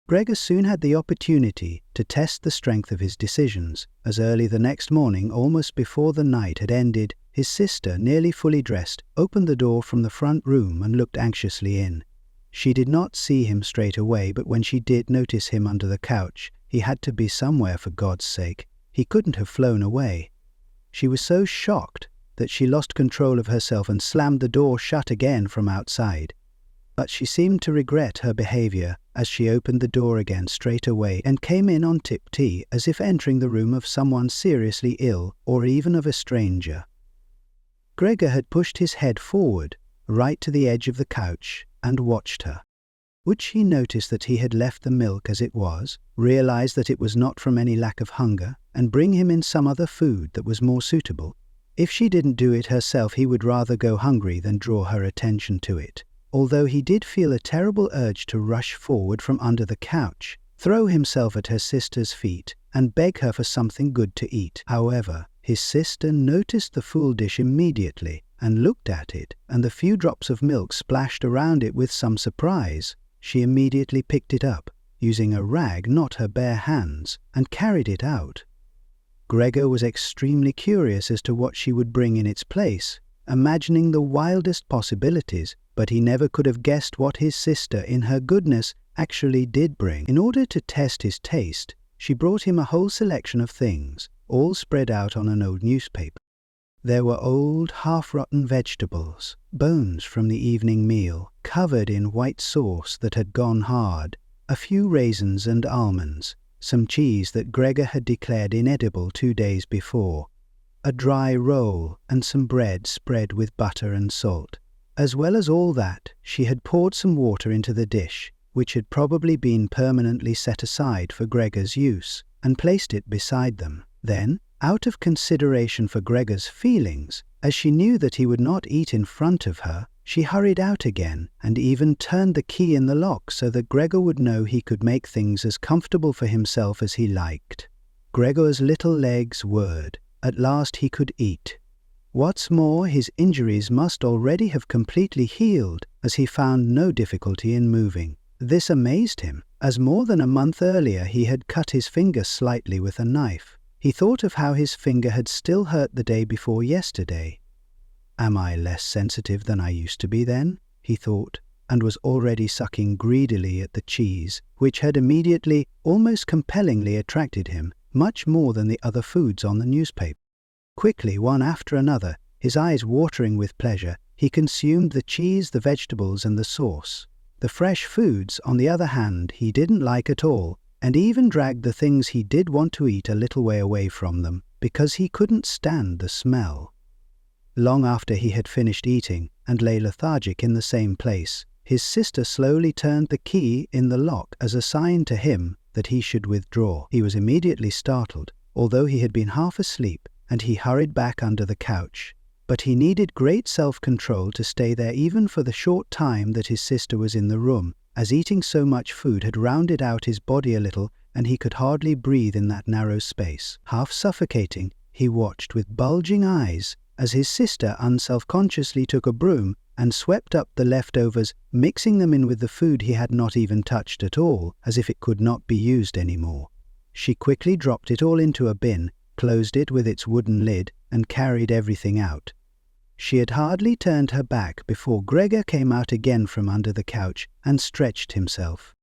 Gregor soon had the opportunity to test the strength of his decisions, as early the next morning, almost before the night had ended, his sister, nearly fully dressed, opened the door from the front room and looked anxiously in. She did not see him straight away, but when she did notice him under the couch, he had to be somewhere for God's sake. He couldn't have flown away. She was so shocked that she lost control of herself and slammed the door shut again from outside. But she seemed to regret her behavior as she opened the door again straight away and came in on tiptoe, as if entering the room of someone seriously ill or even of a stranger. Gregor had pushed his head forward, right to the edge of the couch, and watched her. Would she notice that he had left the milk as it was, realize that it was not from any lack of hunger, and bring him in some other food that was more suitable? If she didn't do it herself, he would rather go hungry than draw her attention to it, although he did feel a terrible urge to rush forward from under the couch, throw himself at her sister's feet, and beg her for something good to eat. However, his sister noticed the full dish immediately and looked at it, and the few drops of milk splashed around it with some surprise. She immediately picked it up, using a rag, not her bare hands, and carried it out. Gregor was extremely curious as to what she would bring in its place, imagining the wildest possibilities, but he never could have guessed what his sister, in her goodness, actually did bring. In order to test his taste, she brought him a whole selection of things, all spread out on an old newspaper. There were old, half-rotten vegetables, bones from the evening meal, covered in white sauce that had gone hard, a few raisins and almonds, some cheese that Gregor had declared inedible 2 days before, a dry roll, and some bread spread with butter and salt. As well as all that, she had poured some water into the dish, which had probably been permanently set aside for Gregor's use, and placed it beside them. Then, out of consideration for Gregor's feelings, as she knew that he would not eat in front of her, she hurried out again and even turned the key in the lock so that Gregor would know he could make things as comfortable for himself as he liked. Gregor's little legs whirred. At last he could eat. What's more, his injuries must already have completely healed, as he found no difficulty in moving. This amazed him, as more than a month earlier he had cut his finger slightly with a knife. He thought of how his finger had still hurt the day before yesterday. "Am I less sensitive than I used to be then?" he thought, and was already sucking greedily at the cheese, which had immediately, almost compellingly attracted him, much more than the other foods on the newspaper. Quickly, one after another, his eyes watering with pleasure, he consumed the cheese, the vegetables, and the sauce. The fresh foods, on the other hand, he didn't like at all, and even dragged the things he did want to eat a little way away from them, because he couldn't stand the smell. Long after he had finished eating, and lay lethargic in the same place, his sister slowly turned the key in the lock as a sign to him that he should withdraw. He was immediately startled, although he had been half asleep, and he hurried back under the couch. But he needed great self-control to stay there even for the short time that his sister was in the room, as eating so much food had rounded out his body a little, and he could hardly breathe in that narrow space. Half suffocating, he watched with bulging eyes as his sister unselfconsciously took a broom and swept up the leftovers, mixing them in with the food he had not even touched at all, as if it could not be used any more. She quickly dropped it all into a bin, closed it with its wooden lid, and carried everything out. She had hardly turned her back before Gregor came out again from under the couch and stretched himself.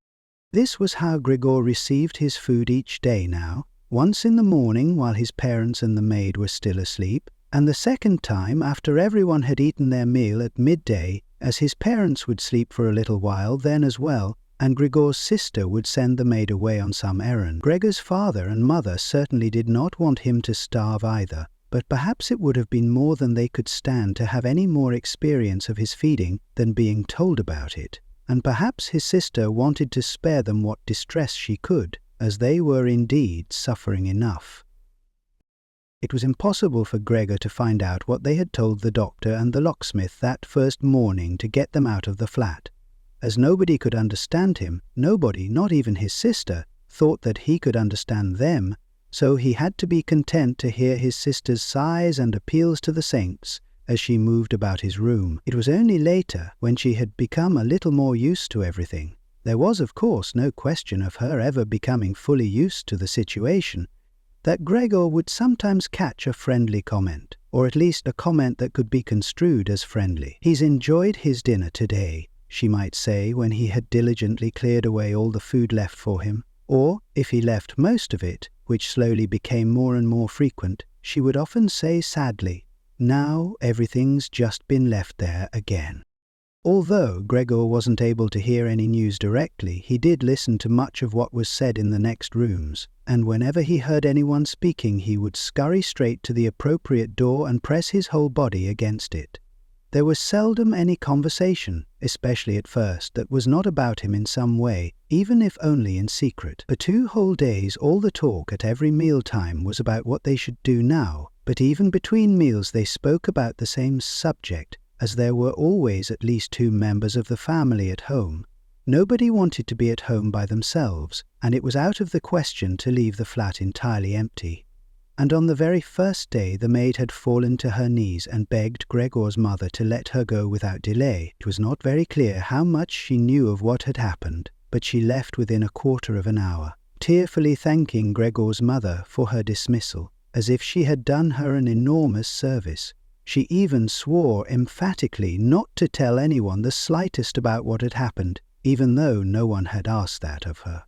This was how Gregor received his food each day now, once in the morning while his parents and the maid were still asleep, and the second time after everyone had eaten their meal at midday, as his parents would sleep for a little while then as well, and Gregor's sister would send the maid away on some errand. Gregor's father and mother certainly did not want him to starve either, but perhaps it would have been more than they could stand to have any more experience of his feeding than being told about it, and perhaps his sister wanted to spare them what distress she could, as they were indeed suffering enough. It was impossible for Gregor to find out what they had told the doctor and the locksmith that first morning to get them out of the flat. As nobody could understand him, nobody, not even his sister, thought that he could understand them, so he had to be content to hear his sister's sighs and appeals to the saints as she moved about his room. It was only later, when she had become a little more used to everything. There was, of course, no question of her ever becoming fully used to the situation, that Gregor would sometimes catch a friendly comment, or at least a comment that could be construed as friendly. "He's enjoyed his dinner today," she might say when he had diligently cleared away all the food left for him, or, if he left most of it, which slowly became more and more frequent, she would often say sadly, "Now everything's just been left there again." Although Gregor wasn't able to hear any news directly, he did listen to much of what was said in the next rooms, and whenever he heard anyone speaking he would scurry straight to the appropriate door and press his whole body against it. There was seldom any conversation, especially at first, that was not about him in some way, even if only in secret. For 2 whole days all the talk at every mealtime was about what they should do now, but even between meals they spoke about the same subject, as there were always at least 2 members of the family at home. Nobody wanted to be at home by themselves, and it was out of the question to leave the flat entirely empty. And on the very first day the maid had fallen to her knees and begged Gregor's mother to let her go without delay. It was not very clear how much she knew of what had happened, but she left within a quarter of an hour, tearfully thanking Gregor's mother for her dismissal, as if she had done her an enormous service. She even swore emphatically not to tell anyone the slightest about what had happened, even though no one had asked that of her.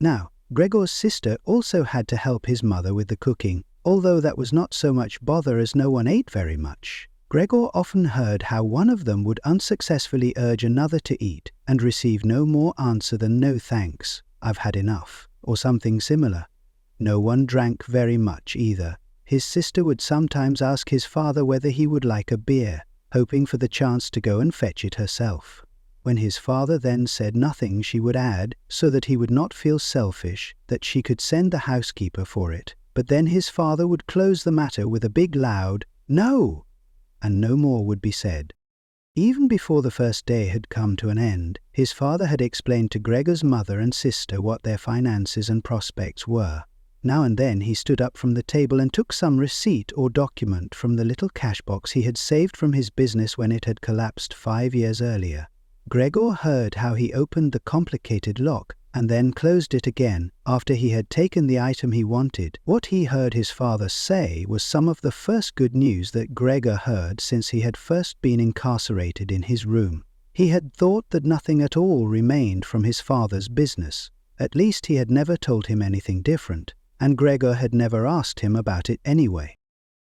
Now, Gregor's sister also had to help his mother with the cooking, although that was not so much bother as no one ate very much. Gregor often heard how one of them would unsuccessfully urge another to eat and receive no more answer than "No thanks, I've had enough," or something similar. No one drank very much either. His sister would sometimes ask his father whether he would like a beer, hoping for the chance to go and fetch it herself. When his father then said nothing, she would add, so that he would not feel selfish, that she could send the housekeeper for it. But then his father would close the matter with a big loud "No!" and no more would be said. Even before the first day had come to an end, his father had explained to Gregor's mother and sister what their finances and prospects were. Now and then he stood up from the table and took some receipt or document from the little cash box he had saved from his business when it had collapsed 5 years earlier. Gregor heard how he opened the complicated lock and then closed it again after he had taken the item he wanted. What he heard his father say was some of the first good news that Gregor heard since he had first been incarcerated in his room. He had thought that nothing at all remained from his father's business. At least he had never told him anything different, and Gregor had never asked him about it anyway.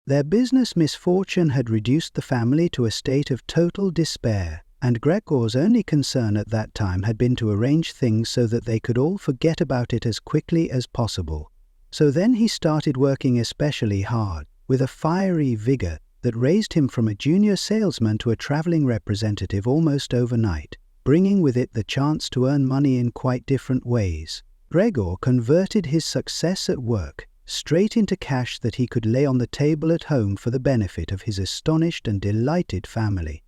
Their business misfortune had reduced the family to a state of total despair, and Gregor's only concern at that time had been to arrange things so that they could all forget about it as quickly as possible. So then he started working especially hard, with a fiery vigor that raised him from a junior salesman to a traveling representative almost overnight, bringing with it the chance to earn money in quite different ways. Gregor converted his success at work straight into cash that he could lay on the table at home for the benefit of his astonished and delighted family.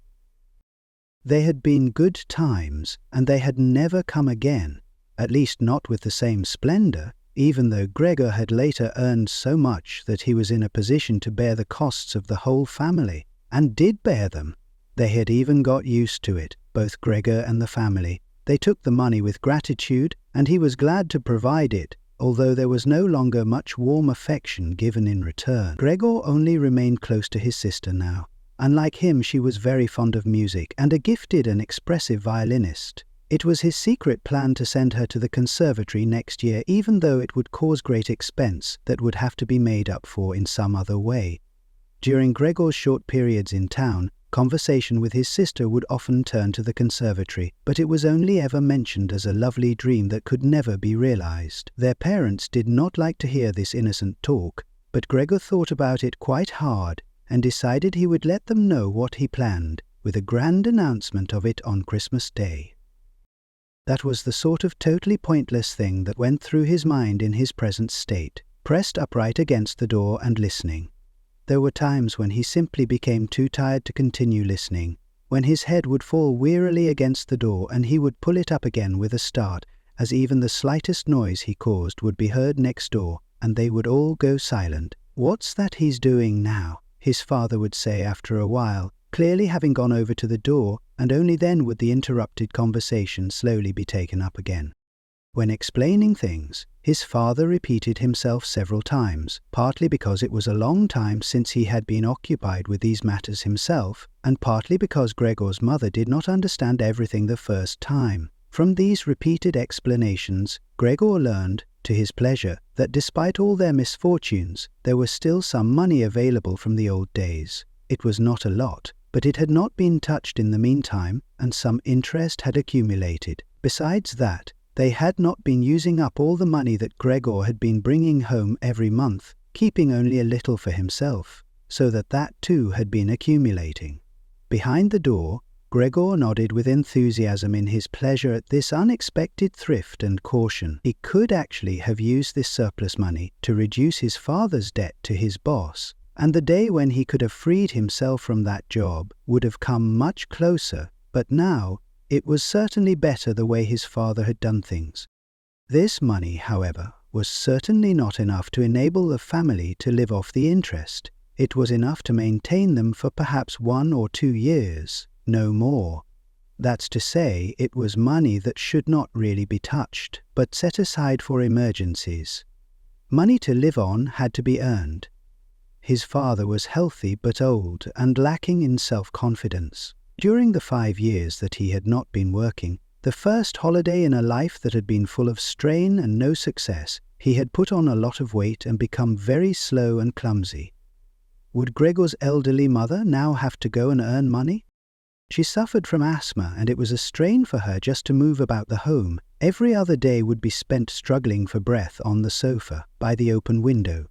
They had been good times, and they had never come again, at least not with the same splendor, even though Gregor had later earned so much that he was in a position to bear the costs of the whole family, and did bear them. They had even got used to it, both Gregor and the family. They took the money with gratitude, and he was glad to provide it, although there was no longer much warm affection given in return. Gregor only remained close to his sister now. Unlike him, she was very fond of music and a gifted and expressive violinist. It was his secret plan to send her to the conservatory next year, even though it would cause great expense that would have to be made up for in some other way. During Gregor's short periods in town, conversation with his sister would often turn to the conservatory, but it was only ever mentioned as a lovely dream that could never be realized. Their parents did not like to hear this innocent talk, but Gregor thought about it quite hard and decided he would let them know what he planned, with a grand announcement of it on Christmas Day. That was the sort of totally pointless thing that went through his mind in his present state, pressed upright against the door and listening. There were times when he simply became too tired to continue listening, when his head would fall wearily against the door and he would pull it up again with a start, as even the slightest noise he caused would be heard next door, and they would all go silent. "What's that he's doing now?" his father would say after a while, clearly having gone over to the door, and only then would the interrupted conversation slowly be taken up again. When explaining things, his father repeated himself several times, partly because it was a long time since he had been occupied with these matters himself, and partly because Gregor's mother did not understand everything the first time. From these repeated explanations, Gregor learned, to his pleasure, that despite all their misfortunes, there was still some money available from the old days. It was not a lot, but it had not been touched in the meantime, and some interest had accumulated. Besides that, they had not been using up all the money that Gregor had been bringing home every month, keeping only a little for himself, so that too had been accumulating. Behind the door, Gregor nodded with enthusiasm in his pleasure at this unexpected thrift and caution. He could actually have used this surplus money to reduce his father's debt to his boss, and the day when he could have freed himself from that job would have come much closer, but now it was certainly better the way his father had done things. This money, however, was certainly not enough to enable the family to live off the interest. It was enough to maintain them for perhaps 1 or 2 years. No more. That's to say, it was money that should not really be touched, but set aside for emergencies. Money to live on had to be earned. His father was healthy but old and lacking in self-confidence. During the 5 years that he had not been working, the first holiday in a life that had been full of strain and no success, he had put on a lot of weight and become very slow and clumsy. Would Gregor's elderly mother now have to go and earn money? She suffered from asthma, and it was a strain for her just to move about the home. Every other day would be spent struggling for breath on the sofa, by the open window.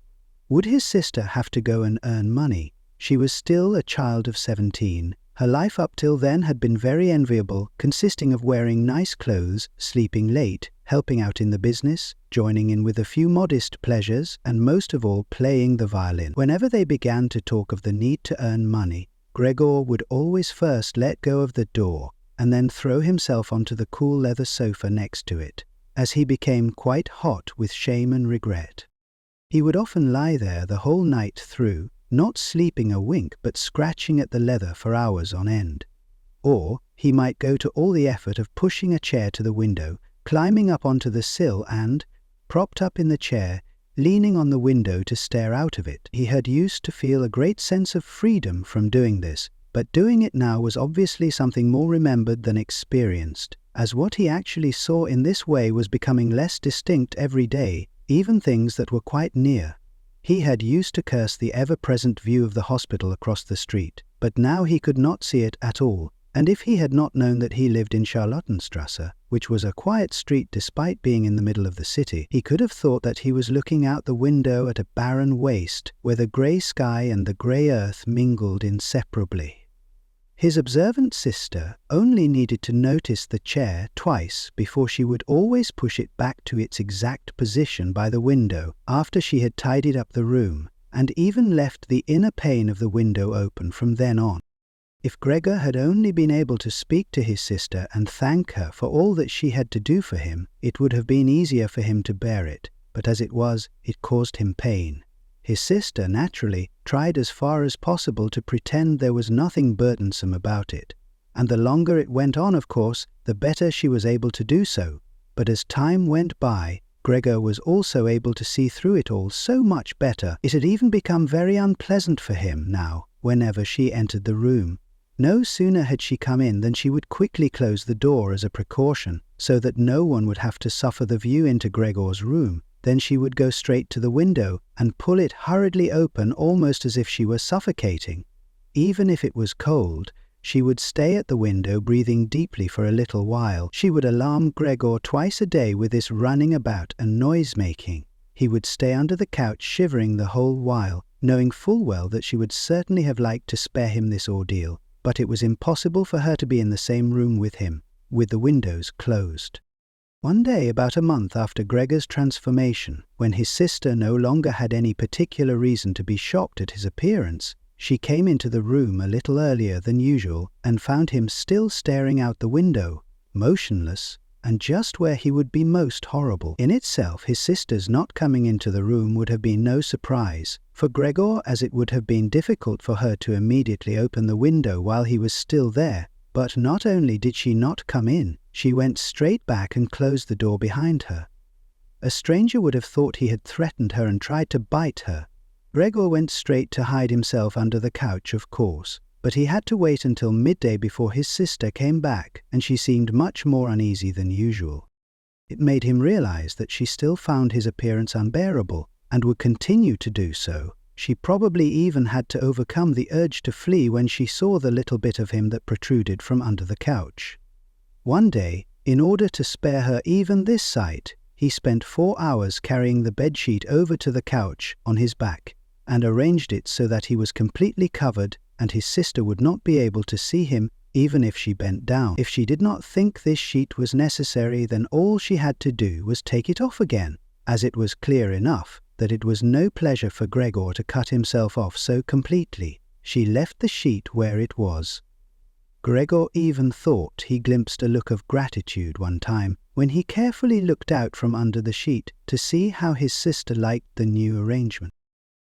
Would his sister have to go and earn money? She was still a child of 17. Her life up till then had been very enviable, consisting of wearing nice clothes, sleeping late, helping out in the business, joining in with a few modest pleasures, and most of all playing the violin. Whenever they began to talk of the need to earn money, Gregor would always first let go of the door and then throw himself onto the cool leather sofa next to it, as he became quite hot with shame and regret. He would often lie there the whole night through, not sleeping a wink but scratching at the leather for hours on end. Or he might go to all the effort of pushing a chair to the window, climbing up onto the sill and, propped up in the chair, leaning on the window to stare out of it. He had used to feel a great sense of freedom from doing this, but doing it now was obviously something more remembered than experienced, as what he actually saw in this way was becoming less distinct every day, even things that were quite near. He had used to curse the ever-present view of the hospital across the street, but now he could not see it at all, and if he had not known that he lived in Charlottenstrasse, which was a quiet street despite being in the middle of the city, he could have thought that he was looking out the window at a barren waste where the grey sky and the grey earth mingled inseparably. His observant sister only needed to notice the chair twice before she would always push it back to its exact position by the window after she had tidied up the room, and even left the inner pane of the window open from then on. If Gregor had only been able to speak to his sister and thank her for all that she had to do for him, it would have been easier for him to bear it, but as it was, it caused him pain. His sister, naturally, tried as far as possible to pretend there was nothing burdensome about it, and the longer it went on, of course, the better she was able to do so. But as time went by, Gregor was also able to see through it all so much better. It had even become very unpleasant for him now, whenever she entered the room. No sooner had she come in than she would quickly close the door as a precaution, so that no one would have to suffer the view into Gregor's room. Then she would go straight to the window and pull it hurriedly open almost as if she were suffocating. Even if it was cold, she would stay at the window breathing deeply for a little while. She would alarm Gregor twice a day with this running about and noise-making. He would stay under the couch shivering the whole while, knowing full well that she would certainly have liked to spare him this ordeal, but it was impossible for her to be in the same room with him, with the windows closed. One day, about a month after Gregor's transformation, when his sister no longer had any particular reason to be shocked at his appearance, she came into the room a little earlier than usual and found him still staring out the window, motionless, and just where he would be most horrible. In itself, his sister's not coming into the room would have been no surprise for Gregor, as it would have been difficult for her to immediately open the window while he was still there. But not only did she not come in, she went straight back and closed the door behind her. A stranger would have thought he had threatened her and tried to bite her. Gregor went straight to hide himself under the couch, of course, but he had to wait until midday before his sister came back, and she seemed much more uneasy than usual. It made him realize that she still found his appearance unbearable, and would continue to do so. She probably even had to overcome the urge to flee when she saw the little bit of him that protruded from under the couch. One day, in order to spare her even this sight, he spent 4 hours carrying the bedsheet over to the couch on his back, and arranged it so that he was completely covered and his sister would not be able to see him even if she bent down. If she did not think this sheet was necessary, then all she had to do was take it off again, as it was clear enough that it was no pleasure for Gregor to cut himself off so completely. She left the sheet where it was. Gregor even thought he glimpsed a look of gratitude one time when he carefully looked out from under the sheet to see how his sister liked the new arrangement.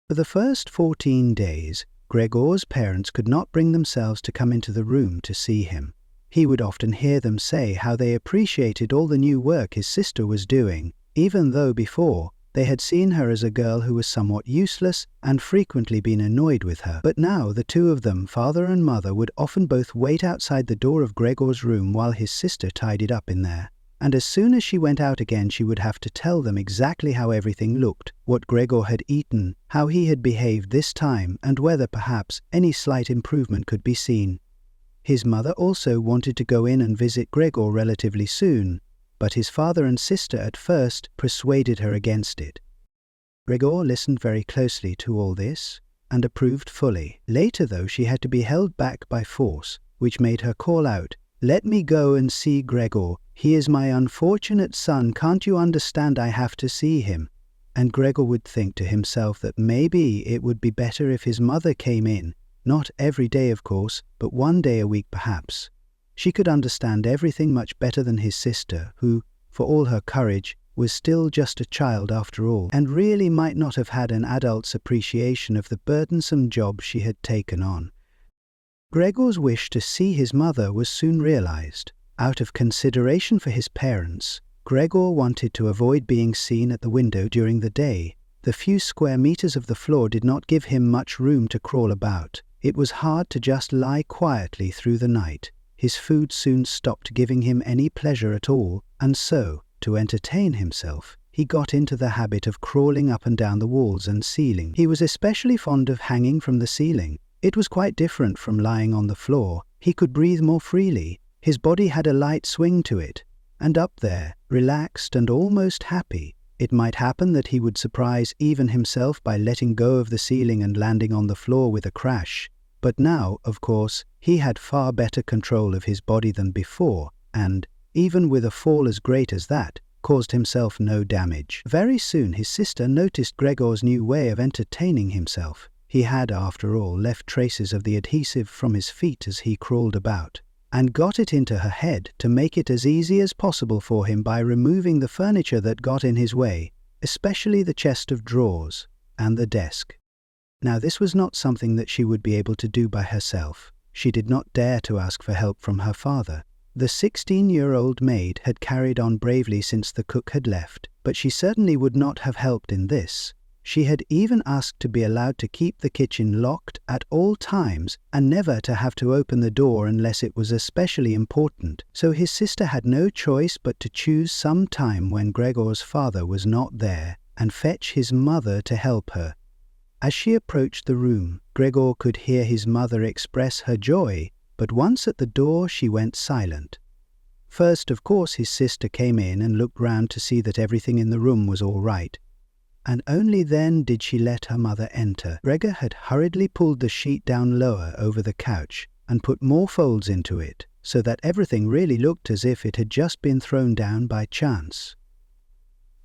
For the first 14 days, Gregor's parents could not bring themselves to come into the room to see him. He would often hear them say how they appreciated all the new work his sister was doing, even though before they had seen her as a girl who was somewhat useless and frequently been annoyed with her. But now the two of them, father and mother, would often both wait outside the door of Gregor's room while his sister tidied up in there. and as soon as she went out again she would have to tell them exactly how everything looked, what Gregor had eaten, how he had behaved this time, and whether perhaps any slight improvement could be seen. His mother also wanted to go in and visit Gregor relatively soon, but his father and sister at first persuaded her against it. Gregor listened very closely to all this and approved fully. Later, though, she had to be held back by force, which made her call out, "Let me go and see Gregor. He is my unfortunate son. Can't you understand? I have to see him." And Gregor would think to himself that maybe it would be better if his mother came in, not every day of course, but one day a week perhaps. She could understand everything much better than his sister, who, for all her courage, was still just a child after all, and really might not have had an adult's appreciation of the burdensome job she had taken on. Gregor's wish to see his mother was soon realized. Out of consideration for his parents, Gregor wanted to avoid being seen at the window during the day. The few square meters of the floor did not give him much room to crawl about. It was hard to just lie quietly through the night. His food soon stopped giving him any pleasure at all, and so, to entertain himself, he got into the habit of crawling up and down the walls and ceiling. He was especially fond of hanging from the ceiling. It was quite different from lying on the floor. He could breathe more freely. His body had a light swing to it. And up there, relaxed and almost happy, it might happen that he would surprise even himself by letting go of the ceiling and landing on the floor with a crash. But now, of course, he had far better control of his body than before, and, even with a fall as great as that, caused himself no damage. Very soon his sister noticed Gregor's new way of entertaining himself. He had, after all, left traces of the adhesive from his feet as he crawled about, and got it into her head to make it as easy as possible for him by removing the furniture that got in his way, especially the chest of drawers and the desk. Now this was not something that she would be able to do by herself. She did not dare to ask for help from her father. The 16-year-old maid had carried on bravely since the cook had left, but she certainly would not have helped in this. She had even asked to be allowed to keep the kitchen locked at all times and never to have to open the door unless it was especially important. So his sister had no choice but to choose some time when Gregor's father was not there and fetch his mother to help her. As she approached the room, Gregor could hear his mother express her joy, but once at the door she went silent. First, of course, his sister came in and looked round to see that everything in the room was all right, and only then did she let her mother enter. Gregor had hurriedly pulled the sheet down lower over the couch and put more folds into it, so that everything really looked as if it had just been thrown down by chance.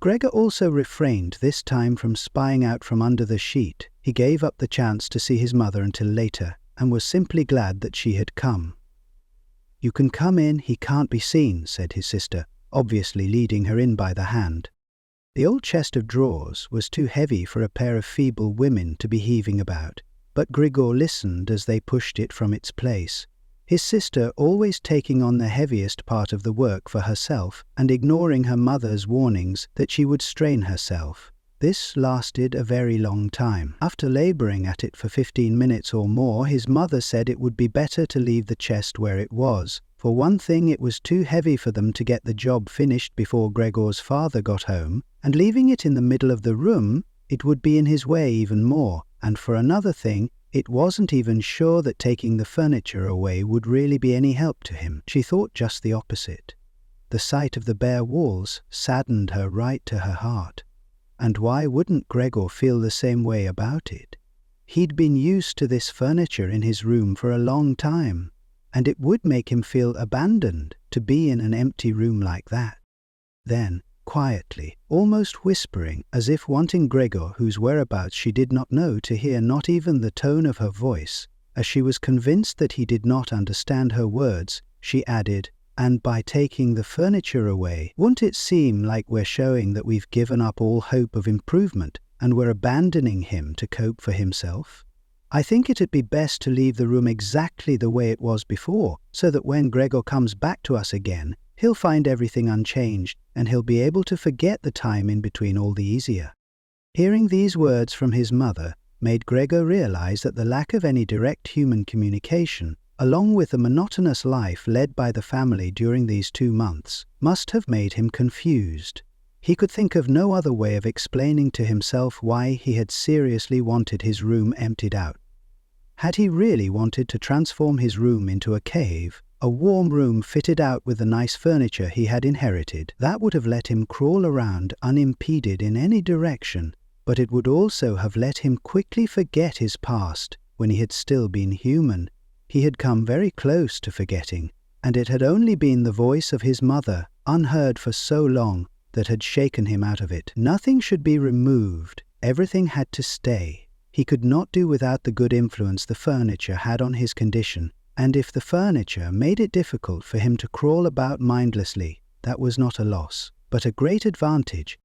Gregor also refrained this time from spying out from under the sheet. He gave up the chance to see his mother until later, and was simply glad that she had come. "You can come in, he can't be seen," said his sister, obviously leading her in by the hand. The old chest of drawers was too heavy for a pair of feeble women to be heaving about, but Gregor listened as they pushed it from its place. His sister always taking on the heaviest part of the work for herself and ignoring her mother's warnings that she would strain herself. This lasted a very long time. After labouring at it for 15 minutes or more, his mother said it would be better to leave the chest where it was. For one thing, it was too heavy for them to get the job finished before Gregor's father got home, and leaving it in the middle of the room, it would be in his way even more. And for another thing, it wasn't even sure that taking the furniture away would really be any help to him. She thought just the opposite. The sight of the bare walls saddened her right to her heart. And why wouldn't Gregor feel the same way about it? He'd been used to this furniture in his room for a long time, and it would make him feel abandoned to be in an empty room like that. Then, quietly, almost whispering, as if wanting Gregor, whose whereabouts she did not know, to hear not even the tone of her voice, as she was convinced that he did not understand her words, she added, "And by taking the furniture away, won't it seem like we're showing that we've given up all hope of improvement and we're abandoning him to cope for himself? I think it'd be best to leave the room exactly the way it was before, so that when Gregor comes back to us again, he'll find everything unchanged, and he'll be able to forget the time in between all the easier." Hearing these words from his mother made Gregor realize that the lack of any direct human communication along with the monotonous life led by the family during these 2 months, must have made him confused. He could think of no other way of explaining to himself why he had seriously wanted his room emptied out. Had he really wanted to transform his room into a cave, a warm room fitted out with the nice furniture he had inherited, that would have let him crawl around unimpeded in any direction, but it would also have let him quickly forget his past when he had still been human. He had come very close to forgetting, and it had only been the voice of his mother, unheard for so long, that had shaken him out of it. Nothing should be removed, everything had to stay. He could not do without the good influence the furniture had on his condition, and if the furniture made it difficult for him to crawl about mindlessly, that was not a loss, but a great advantage.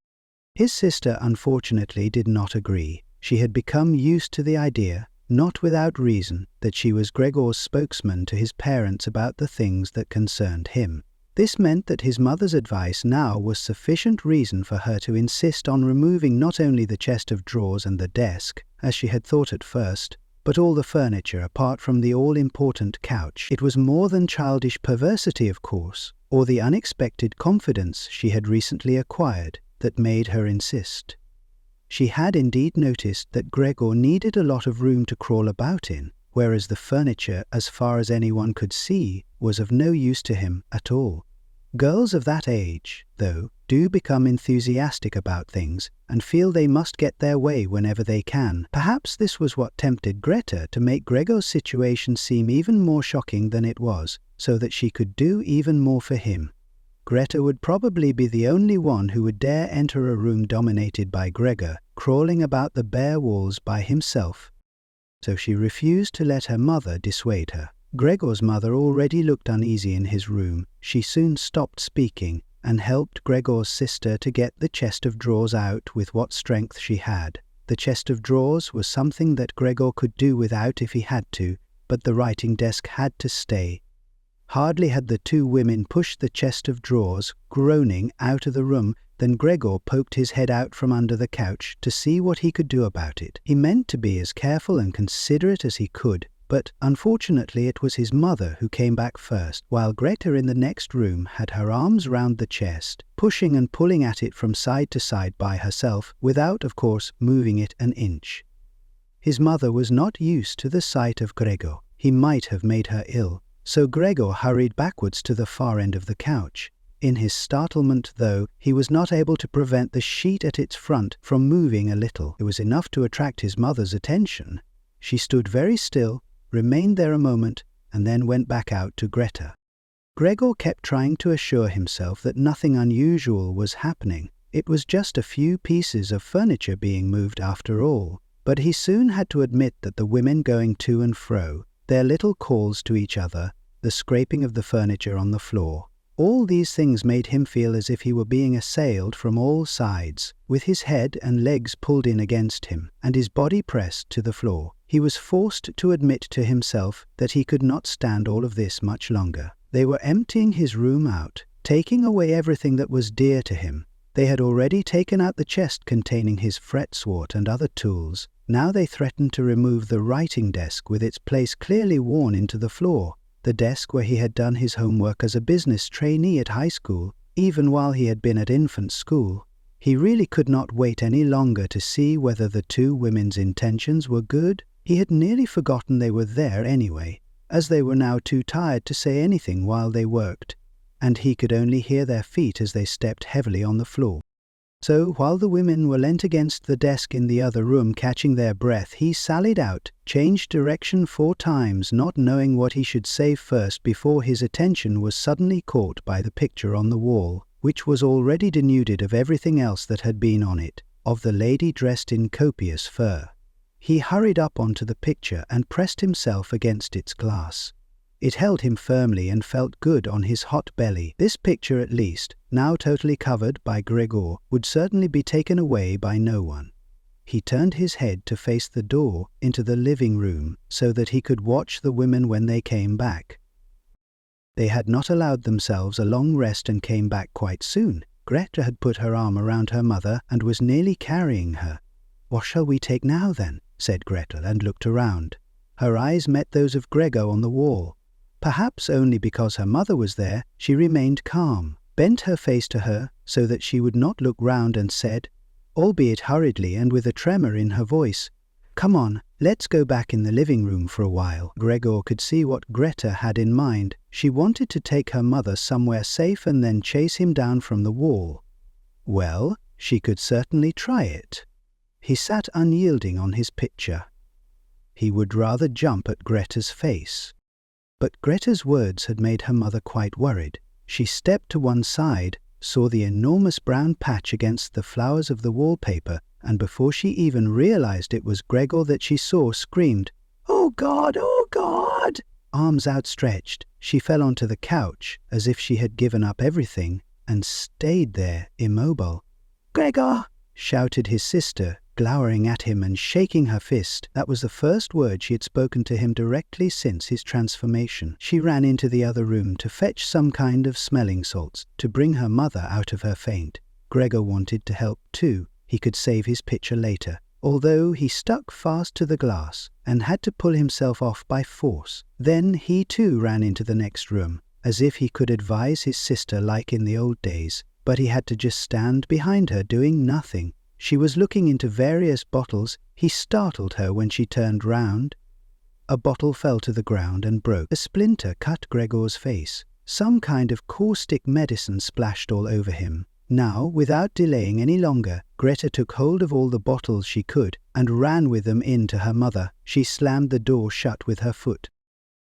His sister unfortunately did not agree. She had become used to the idea, not without reason, that she was Gregor's spokesman to his parents about the things that concerned him. This meant that his mother's advice now was sufficient reason for her to insist on removing not only the chest of drawers and the desk, as she had thought at first, but all the furniture apart from the all-important couch. It was more than childish perversity, of course, or the unexpected confidence she had recently acquired, that made her insist. She had indeed noticed that Gregor needed a lot of room to crawl about in, whereas the furniture, as far as anyone could see, was of no use to him at all. Girls of that age, though, do become enthusiastic about things and feel they must get their way whenever they can. Perhaps this was what tempted Greta to make Gregor's situation seem even more shocking than it was, so that she could do even more for him. Greta would probably be the only one who would dare enter a room dominated by Gregor, crawling about the bare walls by himself. So she refused to let her mother dissuade her. Gregor's mother already looked uneasy in his room. She soon stopped speaking and helped Gregor's sister to get the chest of drawers out with what strength she had. The chest of drawers was something that Gregor could do without if he had to, but the writing desk had to stay. Hardly had the 2 women pushed the chest of drawers, groaning, out of the room, than Gregor poked his head out from under the couch to see what he could do about it. He meant to be as careful and considerate as he could, but unfortunately it was his mother who came back first, while Greta in the next room had her arms round the chest, pushing and pulling at it from side to side by herself, without, of course, moving it an inch. His mother was not used to the sight of Gregor. He might have made her ill, so Gregor hurried backwards to the far end of the couch. In his startlement, though, he was not able to prevent the sheet at its front from moving a little. It was enough to attract his mother's attention. She stood very still, remained there a moment, and then went back out to Greta. Gregor kept trying to assure himself that nothing unusual was happening. It was just a few pieces of furniture being moved after all. But he soon had to admit that the women going to and fro, their little calls to each other, the scraping of the furniture on the floor, all these things made him feel as if he were being assailed from all sides, with his head and legs pulled in against him, and his body pressed to the floor. He was forced to admit to himself that he could not stand all of this much longer. They were emptying his room out, taking away everything that was dear to him. They had already taken out the chest containing his fret-sword and other tools. Now they threatened to remove the writing desk with its place clearly worn into the floor, the desk where he had done his homework as a business trainee at high school, even while he had been at infant school. He really could not wait any longer to see whether the 2 women's intentions were good. He had nearly forgotten they were there anyway, as they were now too tired to say anything while they worked, and he could only hear their feet as they stepped heavily on the floor. So, while the women were leant against the desk in the other room catching their breath, he sallied out, changed direction 4 times, not knowing what he should say first before his attention was suddenly caught by the picture on the wall, which was already denuded of everything else that had been on it, of the lady dressed in copious fur. He hurried up onto the picture and pressed himself against its glass. It held him firmly and felt good on his hot belly. This picture, at least, now totally covered by Gregor, would certainly be taken away by no one. He turned his head to face the door into the living room so that he could watch the women when they came back. They had not allowed themselves a long rest and came back quite soon. Greta had put her arm around her mother and was nearly carrying her. "What shall we take now, then?" said Gretel, and looked around. Her eyes met those of Gregor on the wall. Perhaps only because her mother was there, she remained calm, bent her face to her so that she would not look round, and said, albeit hurriedly and with a tremor in her voice, "Come on, let's go back in the living room for a while." Gregor could see what Greta had in mind. She wanted to take her mother somewhere safe and then chase him down from the wall. Well, she could certainly try it. He sat unyielding on his pitcher. He would rather jump at Greta's face. But Greta's words had made her mother quite worried. She stepped to one side, saw the enormous brown patch against the flowers of the wallpaper, and before she even realized it was Gregor that she saw, screamed, "Oh God! Oh God!" Arms outstretched, she fell onto the couch as if she had given up everything and stayed there, immobile. "Gregor!" shouted his sister, glowering at him and shaking her fist. That was the first word she had spoken to him directly since his transformation. She ran into the other room to fetch some kind of smelling salts to bring her mother out of her faint. Gregor wanted to help too. He could save his pitcher later, although he stuck fast to the glass and had to pull himself off by force. Then he too ran into the next room, as if he could advise his sister like in the old days, but he had to just stand behind her doing nothing. She was looking into various bottles. He startled her when she turned round. A bottle fell to the ground and broke. A splinter cut Gregor's face. Some kind of caustic medicine splashed all over him. Now, without delaying any longer, Greta took hold of all the bottles she could and ran with them in to her mother. She slammed the door shut with her foot.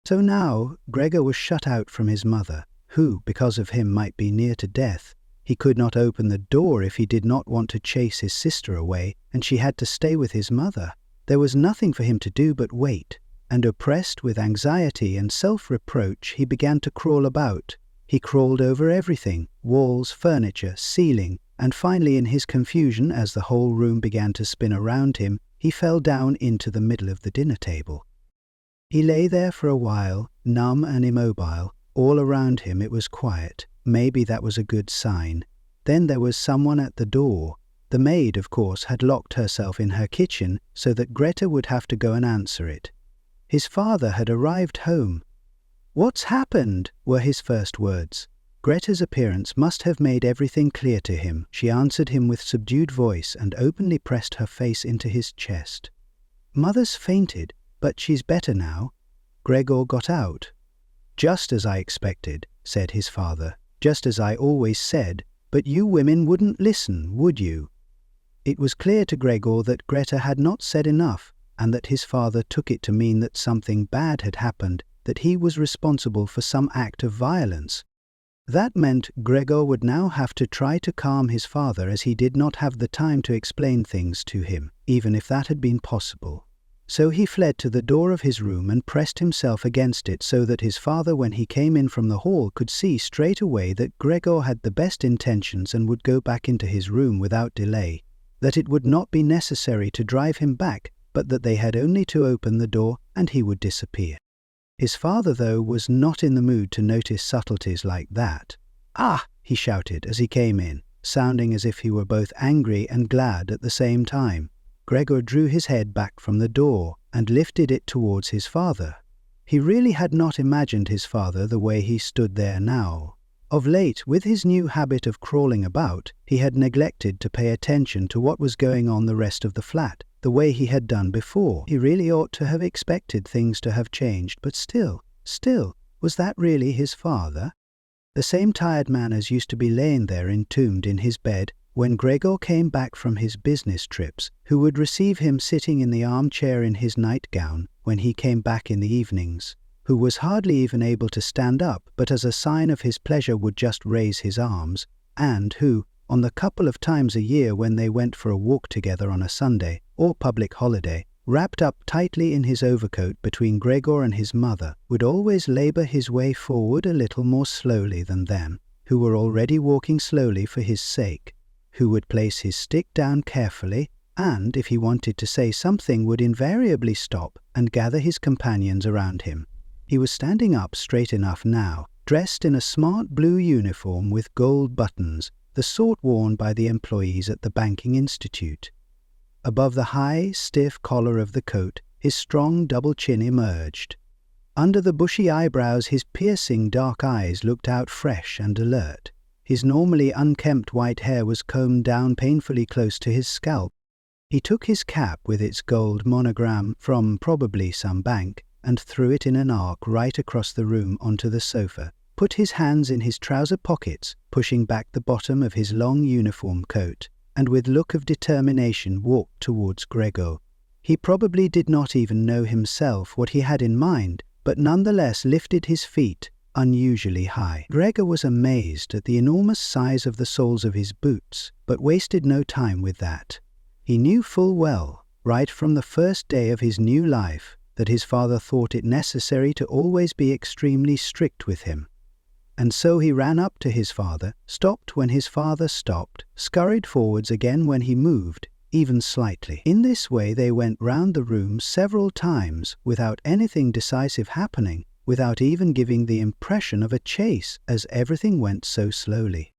So now Gregor was shut out from his mother, who, because of him, might be near to death. He could not open the door if he did not want to chase his sister away, and she had to stay with his mother. There was nothing for him to do but wait, and oppressed with anxiety and self-reproach, he began to crawl about. He crawled over everything, walls, furniture, ceiling, and finally in his confusion, as the whole room began to spin around him, he fell down into the middle of the dinner table. He lay there for a while, numb and immobile. All around him it was quiet. Maybe that was a good sign. Then there was someone at the door. The maid, of course, had locked herself in her kitchen so that Greta would have to go and answer it. His father had arrived home. "What's happened?" were his first words. Greta's appearance must have made everything clear to him. She answered him with subdued voice and openly pressed her face into his chest. "Mother's fainted, but she's better now." Gregor got out. "Just as I expected," said his father. "Just as I always said, but you women wouldn't listen, would you?" It was clear to Gregor that Greta had not said enough, and that his father took it to mean that something bad had happened, that he was responsible for some act of violence. That meant Gregor would now have to try to calm his father, as he did not have the time to explain things to him, even if that had been possible. So he fled to the door of his room and pressed himself against it so that his father, when he came in from the hall, could see straight away that Gregor had the best intentions and would go back into his room without delay, that it would not be necessary to drive him back, but that they had only to open the door and he would disappear. His father, though, was not in the mood to notice subtleties like that. "Ah!" he shouted as he came in, sounding as if he were both angry and glad at the same time. Gregor drew his head back from the door and lifted it towards his father. He really had not imagined his father the way he stood there now. Of late, with his new habit of crawling about, he had neglected to pay attention to what was going on the rest of the flat, the way he had done before. He really ought to have expected things to have changed, but still, was that really his father? The same tired man as used to be laying there entombed in his bed when Gregor came back from his business trips, who would receive him sitting in the armchair in his nightgown when he came back in the evenings, who was hardly even able to stand up, but as a sign of his pleasure would just raise his arms, and who, on the couple of times a year when they went for a walk together on a Sunday or public holiday, wrapped up tightly in his overcoat between Gregor and his mother, would always labour his way forward a little more slowly than them, who were already walking slowly for his sake, who would place his stick down carefully, and, if he wanted to say something, would invariably stop and gather his companions around him. He was standing up straight enough now, dressed in a smart blue uniform with gold buttons, the sort worn by the employees at the banking institute. Above the high, stiff collar of the coat, his strong double chin emerged. Under the bushy eyebrows, his piercing dark eyes looked out fresh and alert. His normally unkempt white hair was combed down painfully close to his scalp. He took his cap with its gold monogram from probably some bank and threw it in an arc right across the room onto the sofa, put his hands in his trouser pockets, pushing back the bottom of his long uniform coat, and with look of determination walked towards Gregor. He probably did not even know himself what he had in mind, but nonetheless lifted his feet unusually high. Gregor was amazed at the enormous size of the soles of his boots, but wasted no time with that. He knew full well, right from the first day of his new life, that his father thought it necessary to always be extremely strict with him. And so he ran up to his father, stopped when his father stopped, scurried forwards again when he moved, even slightly. In this way they went round the room several times without anything decisive happening, without even giving the impression of a chase, as everything went so slowly.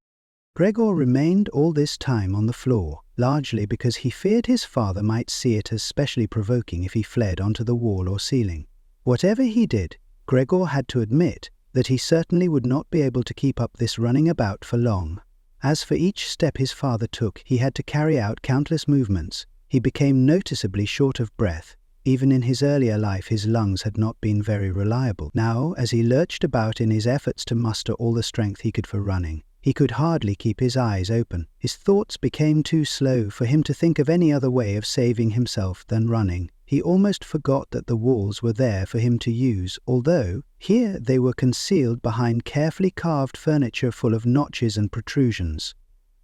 Gregor remained all this time on the floor, largely because he feared his father might see it as specially provoking if he fled onto the wall or ceiling. Whatever he did, Gregor had to admit that he certainly would not be able to keep up this running about for long. As for each step his father took, he had to carry out countless movements. He became noticeably short of breath. Even in his earlier life his lungs had not been very reliable. Now, as he lurched about in his efforts to muster all the strength he could for running, he could hardly keep his eyes open. His thoughts became too slow for him to think of any other way of saving himself than running. He almost forgot that the walls were there for him to use, although here they were concealed behind carefully carved furniture full of notches and protrusions.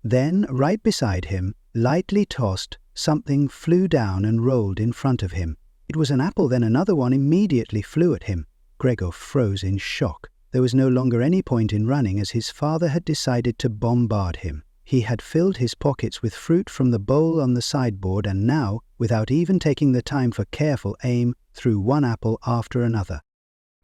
Then, right beside him, lightly tossed, something flew down and rolled in front of him. It was an apple, then another one immediately flew at him. Gregor froze in shock. There was no longer any point in running, as his father had decided to bombard him. He had filled his pockets with fruit from the bowl on the sideboard and now, without even taking the time for careful aim, threw one apple after another.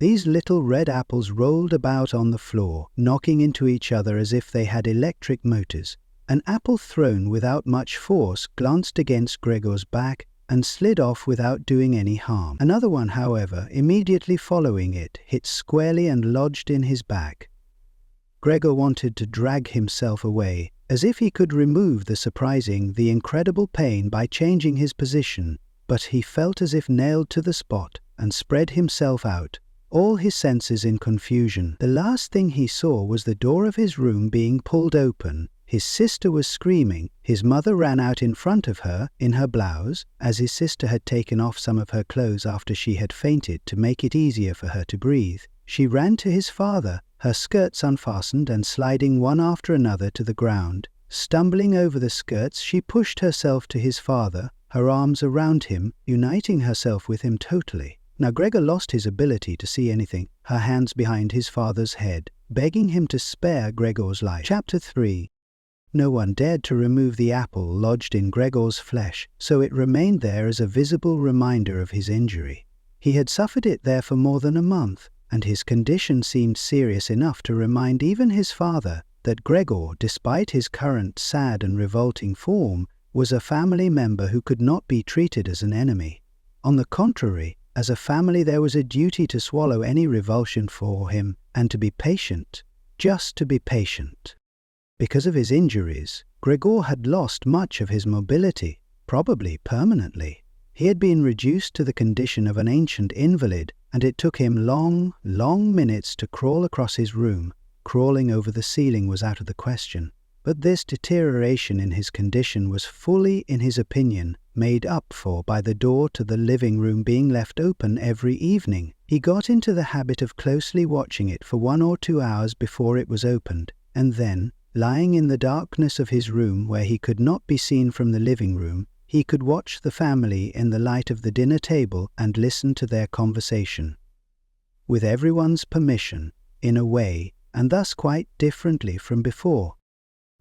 These little red apples rolled about on the floor, knocking into each other as if they had electric motors. An apple thrown without much force glanced against Gregor's back and slid off without doing any harm. Another one, however, immediately following it, hit squarely and lodged in his back. Gregor wanted to drag himself away, as if he could remove the incredible pain by changing his position, but he felt as if nailed to the spot and spread himself out, all his senses in confusion. The last thing he saw was the door of his room being pulled open. His sister was screaming. His mother ran out in front of her, in her blouse, as his sister had taken off some of her clothes after she had fainted to make it easier for her to breathe. She ran to his father, her skirts unfastened and sliding one after another to the ground. Stumbling over the skirts, she pushed herself to his father, her arms around him, uniting herself with him totally. Now Gregor lost his ability to see anything, her hands behind his father's head, begging him to spare Gregor's life. Chapter 3. No one dared to remove the apple lodged in Gregor's flesh, so it remained there as a visible reminder of his injury. He had suffered it there for more than a month, and his condition seemed serious enough to remind even his father that Gregor, despite his current sad and revolting form, was a family member who could not be treated as an enemy. On the contrary, as a family there was a duty to swallow any revulsion for him and to be patient, just to be patient. Because of his injuries, Gregor had lost much of his mobility, probably permanently. He had been reduced to the condition of an ancient invalid, and it took him long minutes to crawl across his room. Crawling over the ceiling was out of the question. But this deterioration in his condition was fully, in his opinion, made up for by the door to the living room being left open every evening. He got into the habit of closely watching it for 1 or 2 hours before it was opened, and then, lying in the darkness of his room where he could not be seen from the living room, he could watch the family in the light of the dinner table and listen to their conversation. With everyone's permission, in a way, and thus quite differently from before.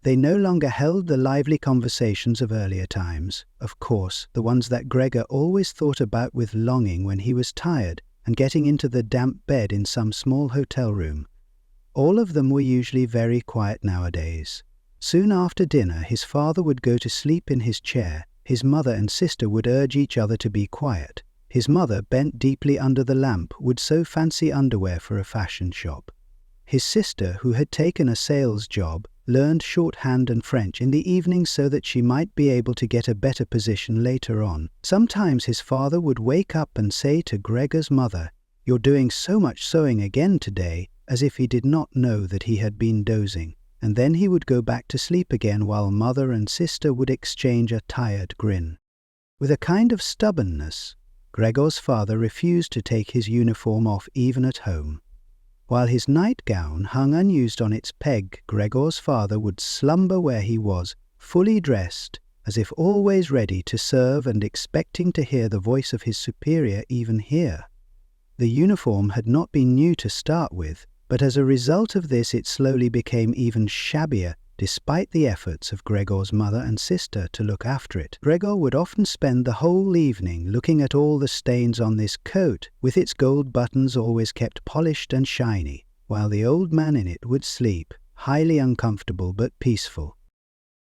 They no longer held the lively conversations of earlier times, of course, the ones that Gregor always thought about with longing when he was tired and getting into the damp bed in some small hotel room. All of them were usually very quiet nowadays. Soon after dinner, his father would go to sleep in his chair. His mother and sister would urge each other to be quiet. His mother, bent deeply under the lamp, would sew fancy underwear for a fashion shop. His sister, who had taken a sales job, learned shorthand and French in the evenings so that she might be able to get a better position later on. Sometimes his father would wake up and say to Gregor's mother, "You're doing so much sewing again today," as if he did not know that he had been dozing. And then he would go back to sleep again while mother and sister would exchange a tired grin. With a kind of stubbornness, Gregor's father refused to take his uniform off even at home. While his nightgown hung unused on its peg, Gregor's father would slumber where he was, fully dressed, as if always ready to serve and expecting to hear the voice of his superior even here. The uniform had not been new to start with, but as a result of this it slowly became even shabbier, despite the efforts of Gregor's mother and sister to look after it. Gregor would often spend the whole evening looking at all the stains on this coat, with its gold buttons always kept polished and shiny, while the old man in it would sleep, highly uncomfortable but peaceful.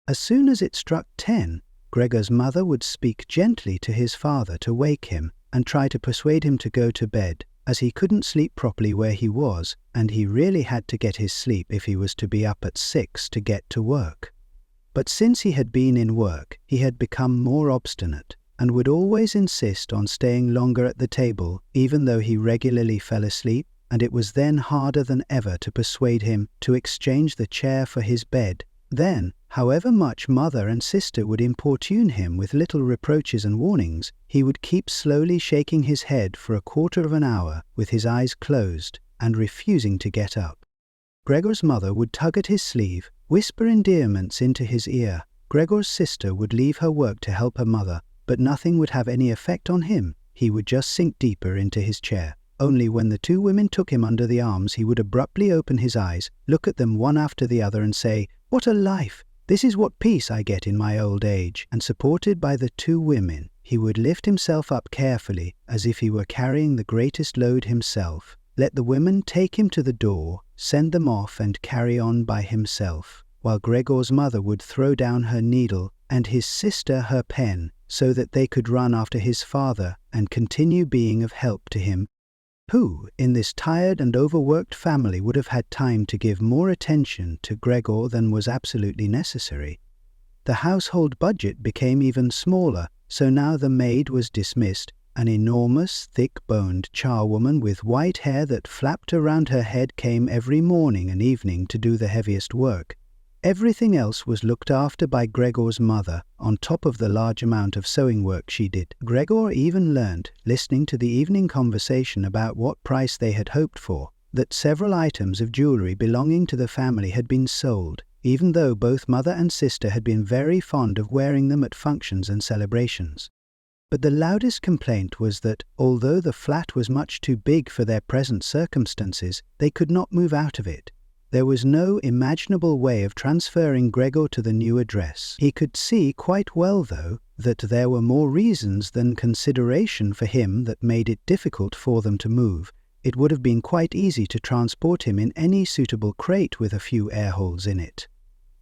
As soon as it struck 10, Gregor's mother would speak gently to his father to wake him and try to persuade him to go to bed, as he couldn't sleep properly where he was, and he really had to get his sleep if he was to be up at 6 to get to work. But since he had been in work, he had become more obstinate, and would always insist on staying longer at the table, even though he regularly fell asleep, and it was then harder than ever to persuade him to exchange the chair for his bed. Then, however much mother and sister would importune him with little reproaches and warnings, he would keep slowly shaking his head for a quarter of an hour with his eyes closed and refusing to get up. Gregor's mother would tug at his sleeve, whisper endearments into his ear. Gregor's sister would leave her work to help her mother, but nothing would have any effect on him. He would just sink deeper into his chair. Only when the two women took him under the arms he would abruptly open his eyes, look at them one after the other and say, "What a life! This is what peace I get in my old age." And supported by the two women, he would lift himself up carefully, as if he were carrying the greatest load himself, let the women take him to the door, send them off and carry on by himself, while Gregor's mother would throw down her needle and his sister her pen, so that they could run after his father and continue being of help to him. Who, in this tired and overworked family, would have had time to give more attention to Gregor than was absolutely necessary? The household budget became even smaller, so now the maid was dismissed, an enormous, thick-boned charwoman with white hair that flapped around her head came every morning and evening to do the heaviest work. Everything else was looked after by Gregor's mother, on top of the large amount of sewing work she did. Gregor even learnt, listening to the evening conversation about what price they had hoped for, that several items of jewellery belonging to the family had been sold, even though both mother and sister had been very fond of wearing them at functions and celebrations. But the loudest complaint was that, although the flat was much too big for their present circumstances, they could not move out of it. There was no imaginable way of transferring Gregor to the new address. He could see quite well, though, that there were more reasons than consideration for him that made it difficult for them to move. It would have been quite easy to transport him in any suitable crate with a few air holes in it.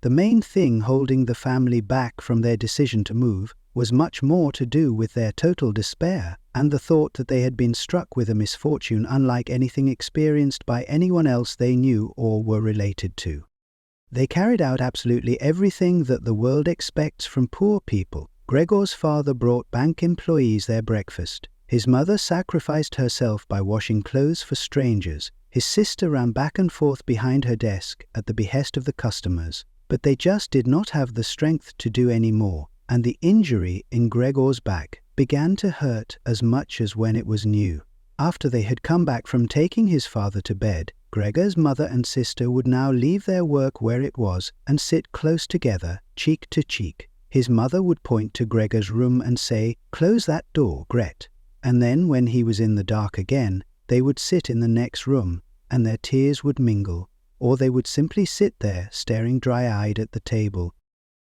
The main thing holding the family back from their decision to move was much more to do with their total despair and the thought that they had been struck with a misfortune unlike anything experienced by anyone else they knew or were related to. They carried out absolutely everything that the world expects from poor people. Gregor's father brought bank employees their breakfast. His mother sacrificed herself by washing clothes for strangers. His sister ran back and forth behind her desk at the behest of the customers. But they just did not have the strength to do any more, and the injury in Gregor's back began to hurt as much as when it was new. After they had come back from taking his father to bed, Gregor's mother and sister would now leave their work where it was and sit close together, cheek to cheek. His mother would point to Gregor's room and say, "Close that door, Gret." And then, when he was in the dark again, they would sit in the next room, and their tears would mingle, or they would simply sit there, staring dry-eyed at the table.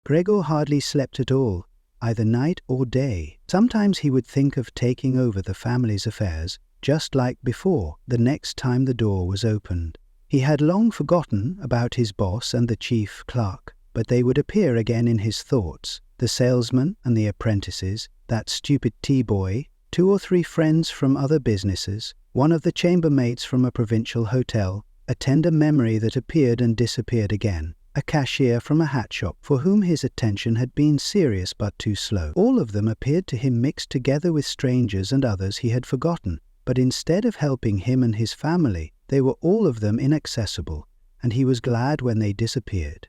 Gregor hardly slept at all, either night or day. Sometimes he would think of taking over the family's affairs, just like before, the next time the door was opened. He had long forgotten about his boss and the chief clerk, but they would appear again in his thoughts, the salesman and the apprentices, that stupid tea boy, 2 or 3 friends from other businesses, one of the chambermaids from a provincial hotel, a tender memory that appeared and disappeared again, a cashier from a hat shop for whom his attention had been serious but too slow. All of them appeared to him mixed together with strangers and others he had forgotten, but instead of helping him and his family, they were all of them inaccessible, and he was glad when they disappeared.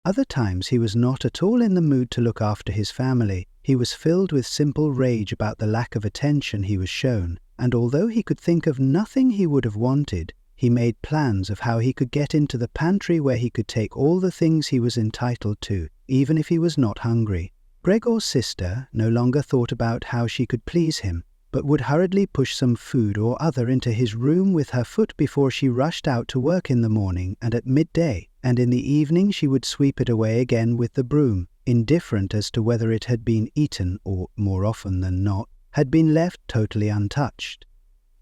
Other times he was not at all in the mood to look after his family. He was filled with simple rage about the lack of attention he was shown, and although he could think of nothing he would have wanted, he made plans of how he could get into the pantry where he could take all the things he was entitled to, even if he was not hungry. Gregor's sister no longer thought about how she could please him, but would hurriedly push some food or other into his room with her foot before she rushed out to work in the morning and at midday, and in the evening she would sweep it away again with the broom, indifferent as to whether it had been eaten or, more often than not, had been left totally untouched.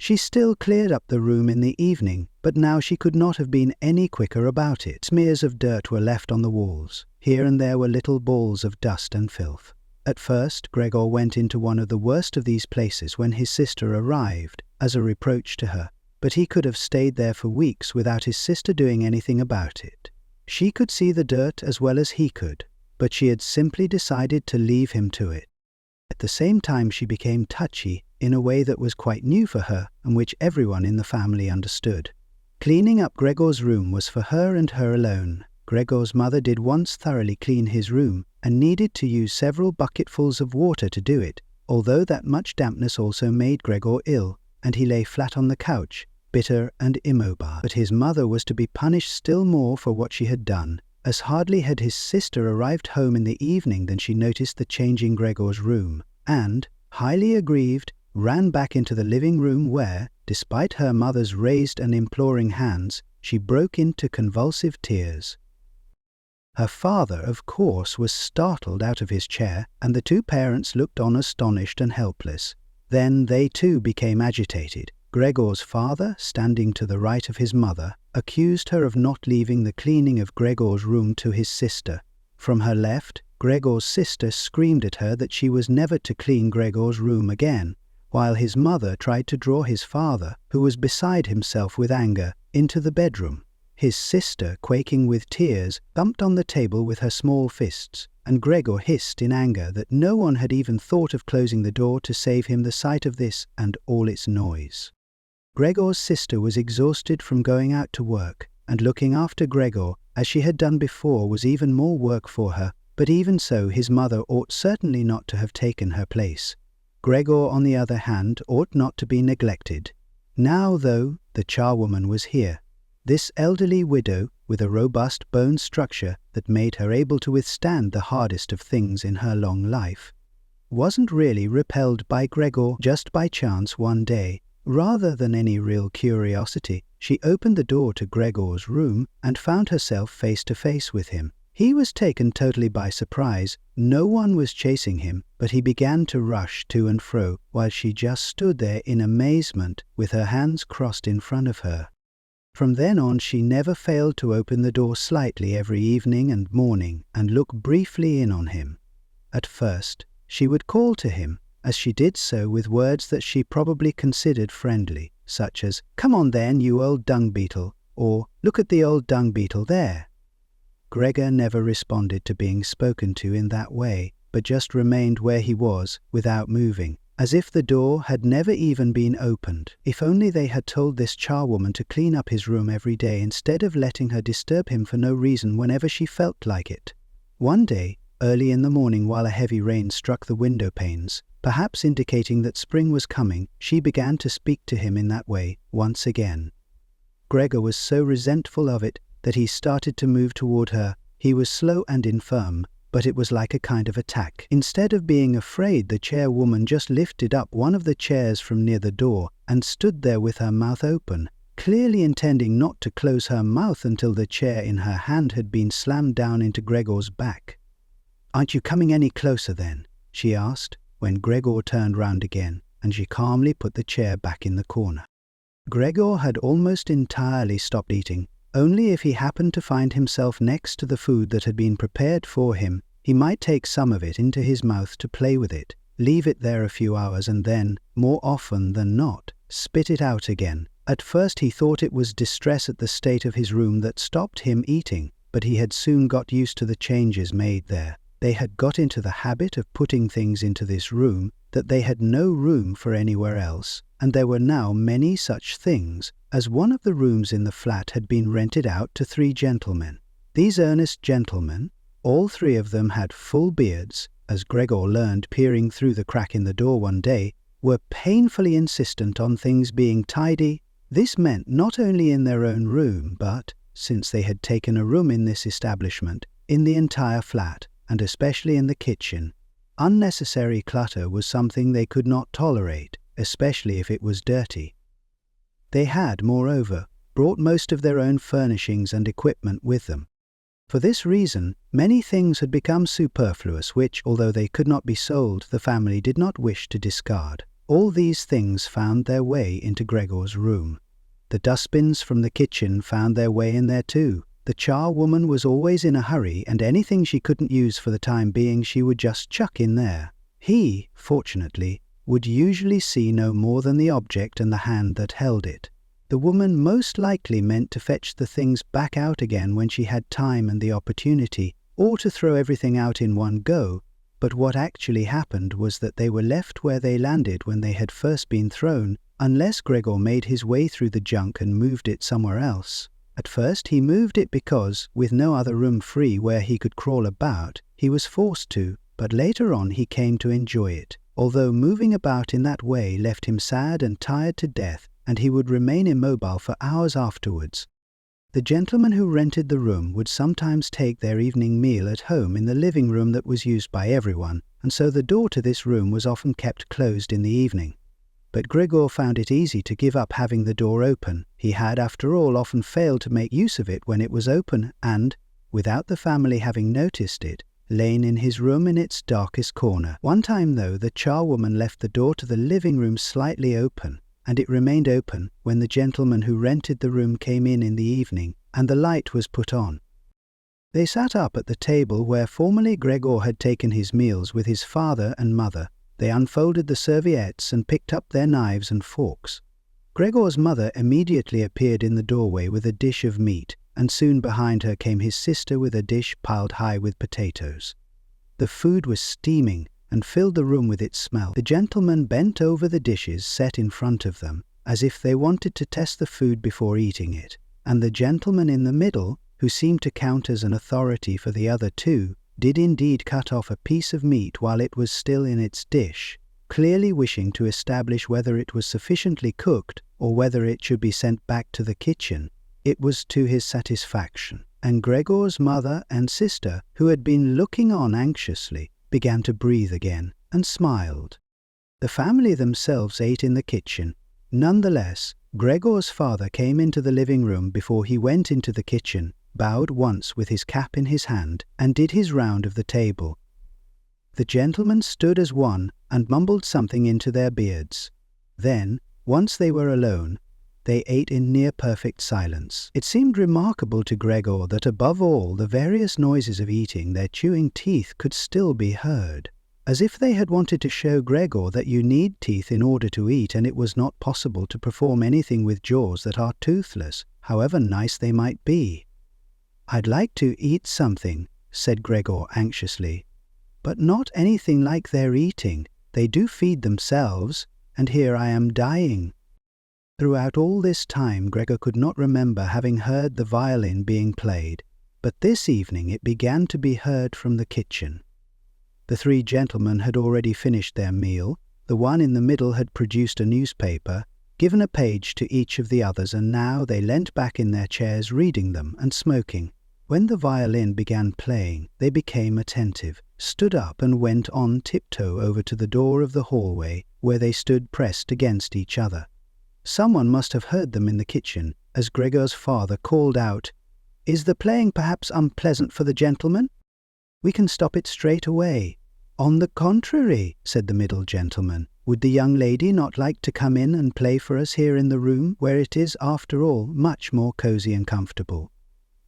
She still cleared up the room in the evening, but now she could not have been any quicker about it. Smears of dirt were left on the walls. Here and there were little balls of dust and filth. At first, Gregor went into one of the worst of these places when his sister arrived, as a reproach to her, but he could have stayed there for weeks without his sister doing anything about it. She could see the dirt as well as he could, but she had simply decided to leave him to it. At the same time she became touchy, in a way that was quite new for her and which everyone in the family understood. Cleaning up Gregor's room was for her and her alone. Gregor's mother did once thoroughly clean his room and needed to use several bucketfuls of water to do it, although that much dampness also made Gregor ill, and he lay flat on the couch, bitter and immobile. But his mother was to be punished still more for what she had done, as hardly had his sister arrived home in the evening than she noticed the change in Gregor's room, and, highly aggrieved, ran back into the living room where, despite her mother's raised and imploring hands, she broke into convulsive tears. Her father, of course, was startled out of his chair, and the 2 parents looked on astonished and helpless. Then they too became agitated. Gregor's father, standing to the right of his mother, accused her of not leaving the cleaning of Gregor's room to his sister. From her left, Gregor's sister screamed at her that she was never to clean Gregor's room again, while his mother tried to draw his father, who was beside himself with anger, into the bedroom. His sister, quaking with tears, thumped on the table with her small fists, and Gregor hissed in anger that no one had even thought of closing the door to save him the sight of this and all its noise. Gregor's sister was exhausted from going out to work, and looking after Gregor, as she had done before, was even more work for her, but even so his mother ought certainly not to have taken her place. Gregor, on the other hand, ought not to be neglected. Now, though, the charwoman was here. This elderly widow, with a robust bone structure that made her able to withstand the hardest of things in her long life, wasn't really repelled by Gregor just by chance one day. Rather than any real curiosity, she opened the door to Gregor's room and found herself face to face with him. He was taken totally by surprise. No one was chasing him, but he began to rush to and fro while she just stood there in amazement with her hands crossed in front of her. From then on she never failed to open the door slightly every evening and morning and look briefly in on him. At first, she would call to him, as she did so with words that she probably considered friendly, such as, "Come on then, you old dung beetle," or "Look at the old dung beetle there." Gregor never responded to being spoken to in that way, but just remained where he was, without moving, as if the door had never even been opened. If only they had told this charwoman to clean up his room every day instead of letting her disturb him for no reason whenever she felt like it. One day, early in the morning while a heavy rain struck the window panes, perhaps indicating that spring was coming, she began to speak to him in that way, once again. Gregor was so resentful of it that he started to move toward her. He was slow and infirm, but it was like a kind of attack. Instead of being afraid, the chairwoman just lifted up one of the chairs from near the door and stood there with her mouth open, clearly intending not to close her mouth until the chair in her hand had been slammed down into Gregor's back. "Aren't you coming any closer then?" she asked, when Gregor turned round again, and she calmly put the chair back in the corner. Gregor had almost entirely stopped eating. Only if he happened to find himself next to the food that had been prepared for him, he might take some of it into his mouth to play with it. leave it there a few hours and then, more often than not, spit it out again. At first he thought it was distress at the state of his room that stopped him eating, but he had soon got used to the changes made there. They had got into the habit of putting things into this room that they had no room for anywhere else, and there were now many such things, as one of the rooms in the flat had been rented out to 3 gentlemen. These earnest gentlemen, all 3 of them had full beards, as Gregor learned peering through the crack in the door one day, were painfully insistent on things being tidy. This meant not only in their own room, but, since they had taken a room in this establishment, in the entire flat, and especially in the kitchen. Unnecessary clutter was something they could not tolerate, especially if it was dirty. They had, moreover, brought most of their own furnishings and equipment with them. For this reason, many things had become superfluous which, although they could not be sold, the family did not wish to discard. All these things found their way into Gregor's room. The dustbins from the kitchen found their way in there too. The charwoman was always in a hurry, and anything she couldn't use for the time being she would just chuck in there. He, fortunately, would usually see no more than the object and the hand that held it. The woman most likely meant to fetch the things back out again when she had time and the opportunity, or to throw everything out in one go, but what actually happened was that they were left where they landed when they had first been thrown, unless Gregor made his way through the junk and moved it somewhere else. At first he moved it because, with no other room free where he could crawl about, he was forced to, but later on he came to enjoy it, although moving about in that way left him sad and tired to death, and he would remain immobile for hours afterwards. The gentleman who rented the room would sometimes take their evening meal at home in the living room that was used by everyone, and so the door to this room was often kept closed in the evening. But Gregor found it easy to give up having the door open. He had, after all, often failed to make use of it when it was open and, without the family having noticed it, lain in his room in its darkest corner. One time, though, the charwoman left the door to the living room slightly open, and it remained open when the gentleman who rented the room came in the evening, and the light was put on. They sat up at the table where formerly Gregor had taken his meals with his father and mother. They unfolded the serviettes and picked up their knives and forks. Gregor's mother immediately appeared in the doorway with a dish of meat, and soon behind her came his sister with a dish piled high with potatoes. The food was steaming and filled the room with its smell. The gentlemen bent over the dishes set in front of them, as if they wanted to test the food before eating it, and the gentleman in the middle, who seemed to count as an authority for the other 2, did indeed cut off a piece of meat while it was still in its dish, clearly wishing to establish whether it was sufficiently cooked or whether it should be sent back to the kitchen. It was to his satisfaction, and Gregor's mother and sister, who had been looking on anxiously, began to breathe again, and smiled. The family themselves ate in the kitchen. Nonetheless, Gregor's father came into the living room before he went into the kitchen, bowed once with his cap in his hand, and did his round of the table. The gentlemen stood as one, and mumbled something into their beards. Then, once they were alone, they ate in near-perfect silence. It seemed remarkable to Gregor that above all the various noises of eating, their chewing teeth could still be heard, as if they had wanted to show Gregor that you need teeth in order to eat, and it was not possible to perform anything with jaws that are toothless, however nice they might be. "I'd like to eat something," said Gregor anxiously, "but not anything like they're eating. They do feed themselves, and here I am dying." Throughout all this time Gregor could not remember having heard the violin being played, but this evening it began to be heard from the kitchen. The 3 gentlemen had already finished their meal. The one in the middle had produced a newspaper, given a page to each of the others, and now they leant back in their chairs reading them and smoking. When the violin began playing, they became attentive, stood up and went on tiptoe over to the door of the hallway, where they stood pressed against each other. Someone must have heard them in the kitchen, as Gregor's father called out, "Is the playing perhaps unpleasant for the gentleman? We can stop it straight away." "On the contrary," said the middle gentleman, "would the young lady not like to come in and play for us here in the room, where it is, after all, much more cosy and comfortable?"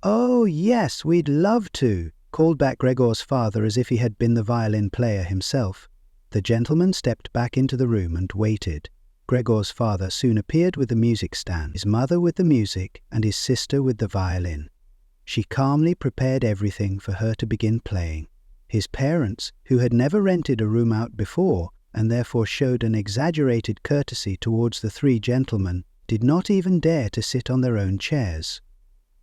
"Oh, yes, we'd love to," called back Gregor's father as if he had been the violin player himself. The gentleman stepped back into the room and waited. Gregor's father soon appeared with the music stand, his mother with the music, and his sister with the violin. She calmly prepared everything for her to begin playing. His parents, who had never rented a room out before, and therefore showed an exaggerated courtesy towards the three gentlemen, did not even dare to sit on their own chairs.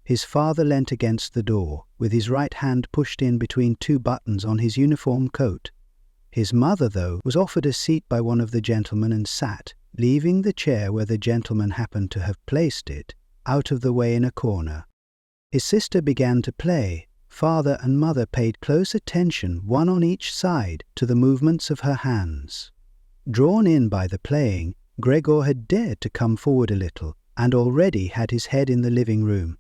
His father leant against the door, with his right hand pushed in between two buttons on his uniform coat. His mother, though, was offered a seat by one of the gentlemen and sat, leaving the chair where the gentleman happened to have placed it, out of the way in a corner. His sister began to play. Father and mother paid close attention, one on each side, to the movements of her hands. Drawn in by the playing, Gregor had dared to come forward a little, and already had his head in the living room.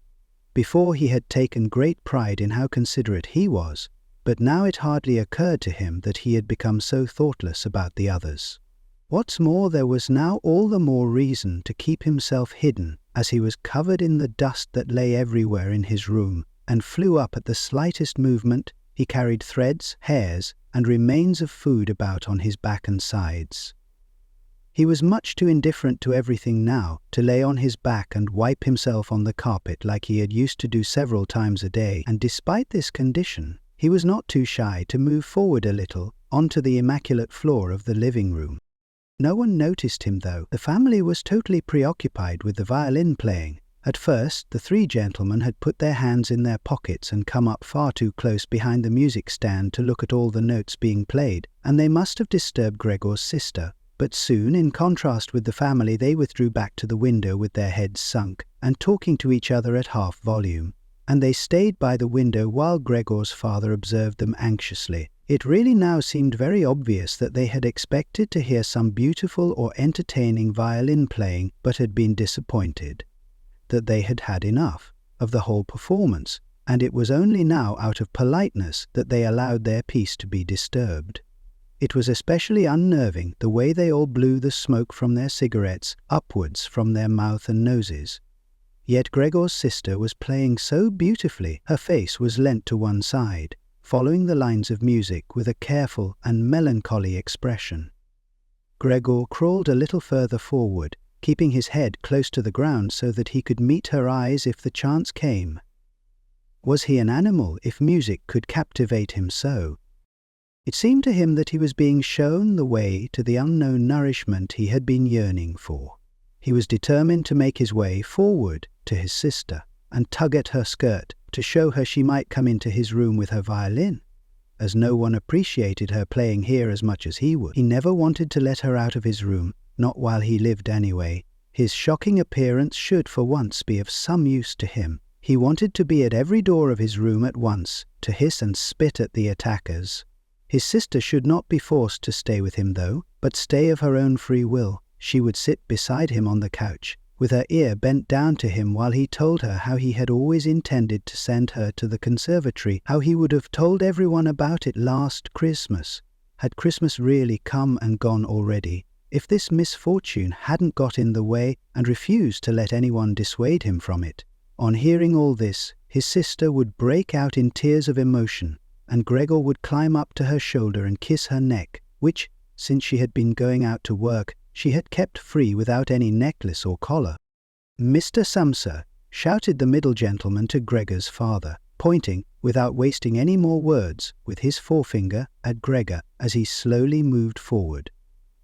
Before he had taken great pride in how considerate he was, but now it hardly occurred to him that he had become so thoughtless about the others. What's more, there was now all the more reason to keep himself hidden, as he was covered in the dust that lay everywhere in his room, and flew up at the slightest movement. He carried threads, hairs, and remains of food about on his back and sides. He was much too indifferent to everything now to lay on his back and wipe himself on the carpet like he had used to do several times a day, and despite this condition, he was not too shy to move forward a little onto the immaculate floor of the living room. No one noticed him, though. The family was totally preoccupied with the violin playing. At first, the three gentlemen had put their hands in their pockets and come up far too close behind the music stand to look at all the notes being played, and they must have disturbed Gregor's sister. But soon, in contrast with the family, they withdrew back to the window with their heads sunk, and talking to each other at half volume. And they stayed by the window while Gregor's father observed them anxiously. It really now seemed very obvious that they had expected to hear some beautiful or entertaining violin playing, but had been disappointed. That they had had enough of the whole performance, and it was only now out of politeness that they allowed their peace to be disturbed. It was especially unnerving the way they all blew the smoke from their cigarettes upwards from their mouth and noses. Yet Gregor's sister was playing so beautifully, her face was leant to one side, following the lines of music with a careful and melancholy expression. Gregor crawled a little further forward, keeping his head close to the ground so that he could meet her eyes if the chance came. Was he an animal if music could captivate him so? It seemed to him that he was being shown the way to the unknown nourishment he had been yearning for. He was determined to make his way forward to his sister and tug at her skirt to show her she might come into his room with her violin. As no one appreciated her playing here as much as he would, he never wanted to let her out of his room, not while he lived anyway. His shocking appearance should for once be of some use to him. He wanted to be at every door of his room at once, to hiss and spit at the attackers. His sister should not be forced to stay with him, though, but stay of her own free will. She would sit beside him on the couch, with her ear bent down to him while he told her how he had always intended to send her to the conservatory, how he would have told everyone about it last Christmas. Had Christmas really come and gone already? If this misfortune hadn't got in the way and refused to let anyone dissuade him from it. On hearing all this, his sister would break out in tears of emotion, and Gregor would climb up to her shoulder and kiss her neck, which, since she had been going out to work, she had kept free without any necklace or collar. "Mr. Samsa," shouted the middle gentleman to Gregor's father, pointing, without wasting any more words, with his forefinger at Gregor as he slowly moved forward.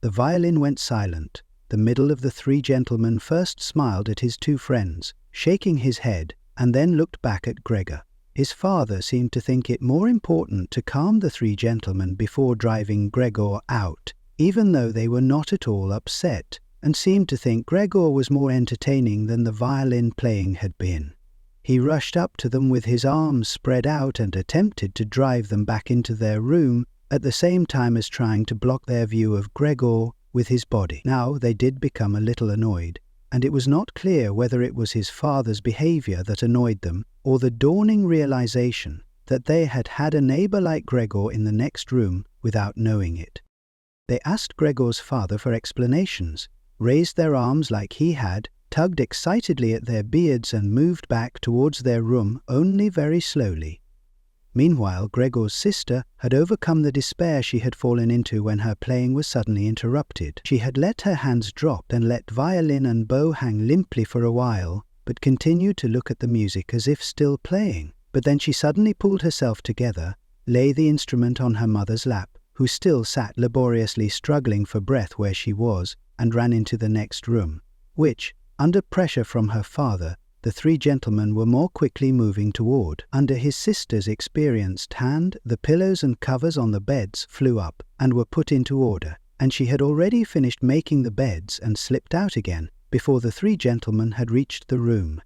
The violin went silent. The middle of the three gentlemen first smiled at his two friends, shaking his head, and then looked back at Gregor. His father seemed to think it more important to calm the three gentlemen before driving Gregor out, even though they were not at all upset, and seemed to think Gregor was more entertaining than the violin playing had been. He rushed up to them with his arms spread out and attempted to drive them back into their room, at the same time as trying to block their view of Gregor with his body. Now they did become a little annoyed, and it was not clear whether it was his father's behavior that annoyed them, or the dawning realization that they had had a neighbor like Gregor in the next room without knowing it. They asked Gregor's father for explanations, raised their arms like he had, tugged excitedly at their beards and moved back towards their room only very slowly. Meanwhile, Gregor's sister had overcome the despair she had fallen into when her playing was suddenly interrupted. She had let her hands drop and let violin and bow hang limply for a while, but continued to look at the music as if still playing. But then she suddenly pulled herself together, laid the instrument on her mother's lap, who still sat laboriously struggling for breath where she was, and ran into the next room, which, under pressure from her father, the three gentlemen were more quickly moving toward. Under his sister's experienced hand, the pillows and covers on the beds flew up and were put into order, and she had already finished making the beds and slipped out again before the three gentlemen had reached the room.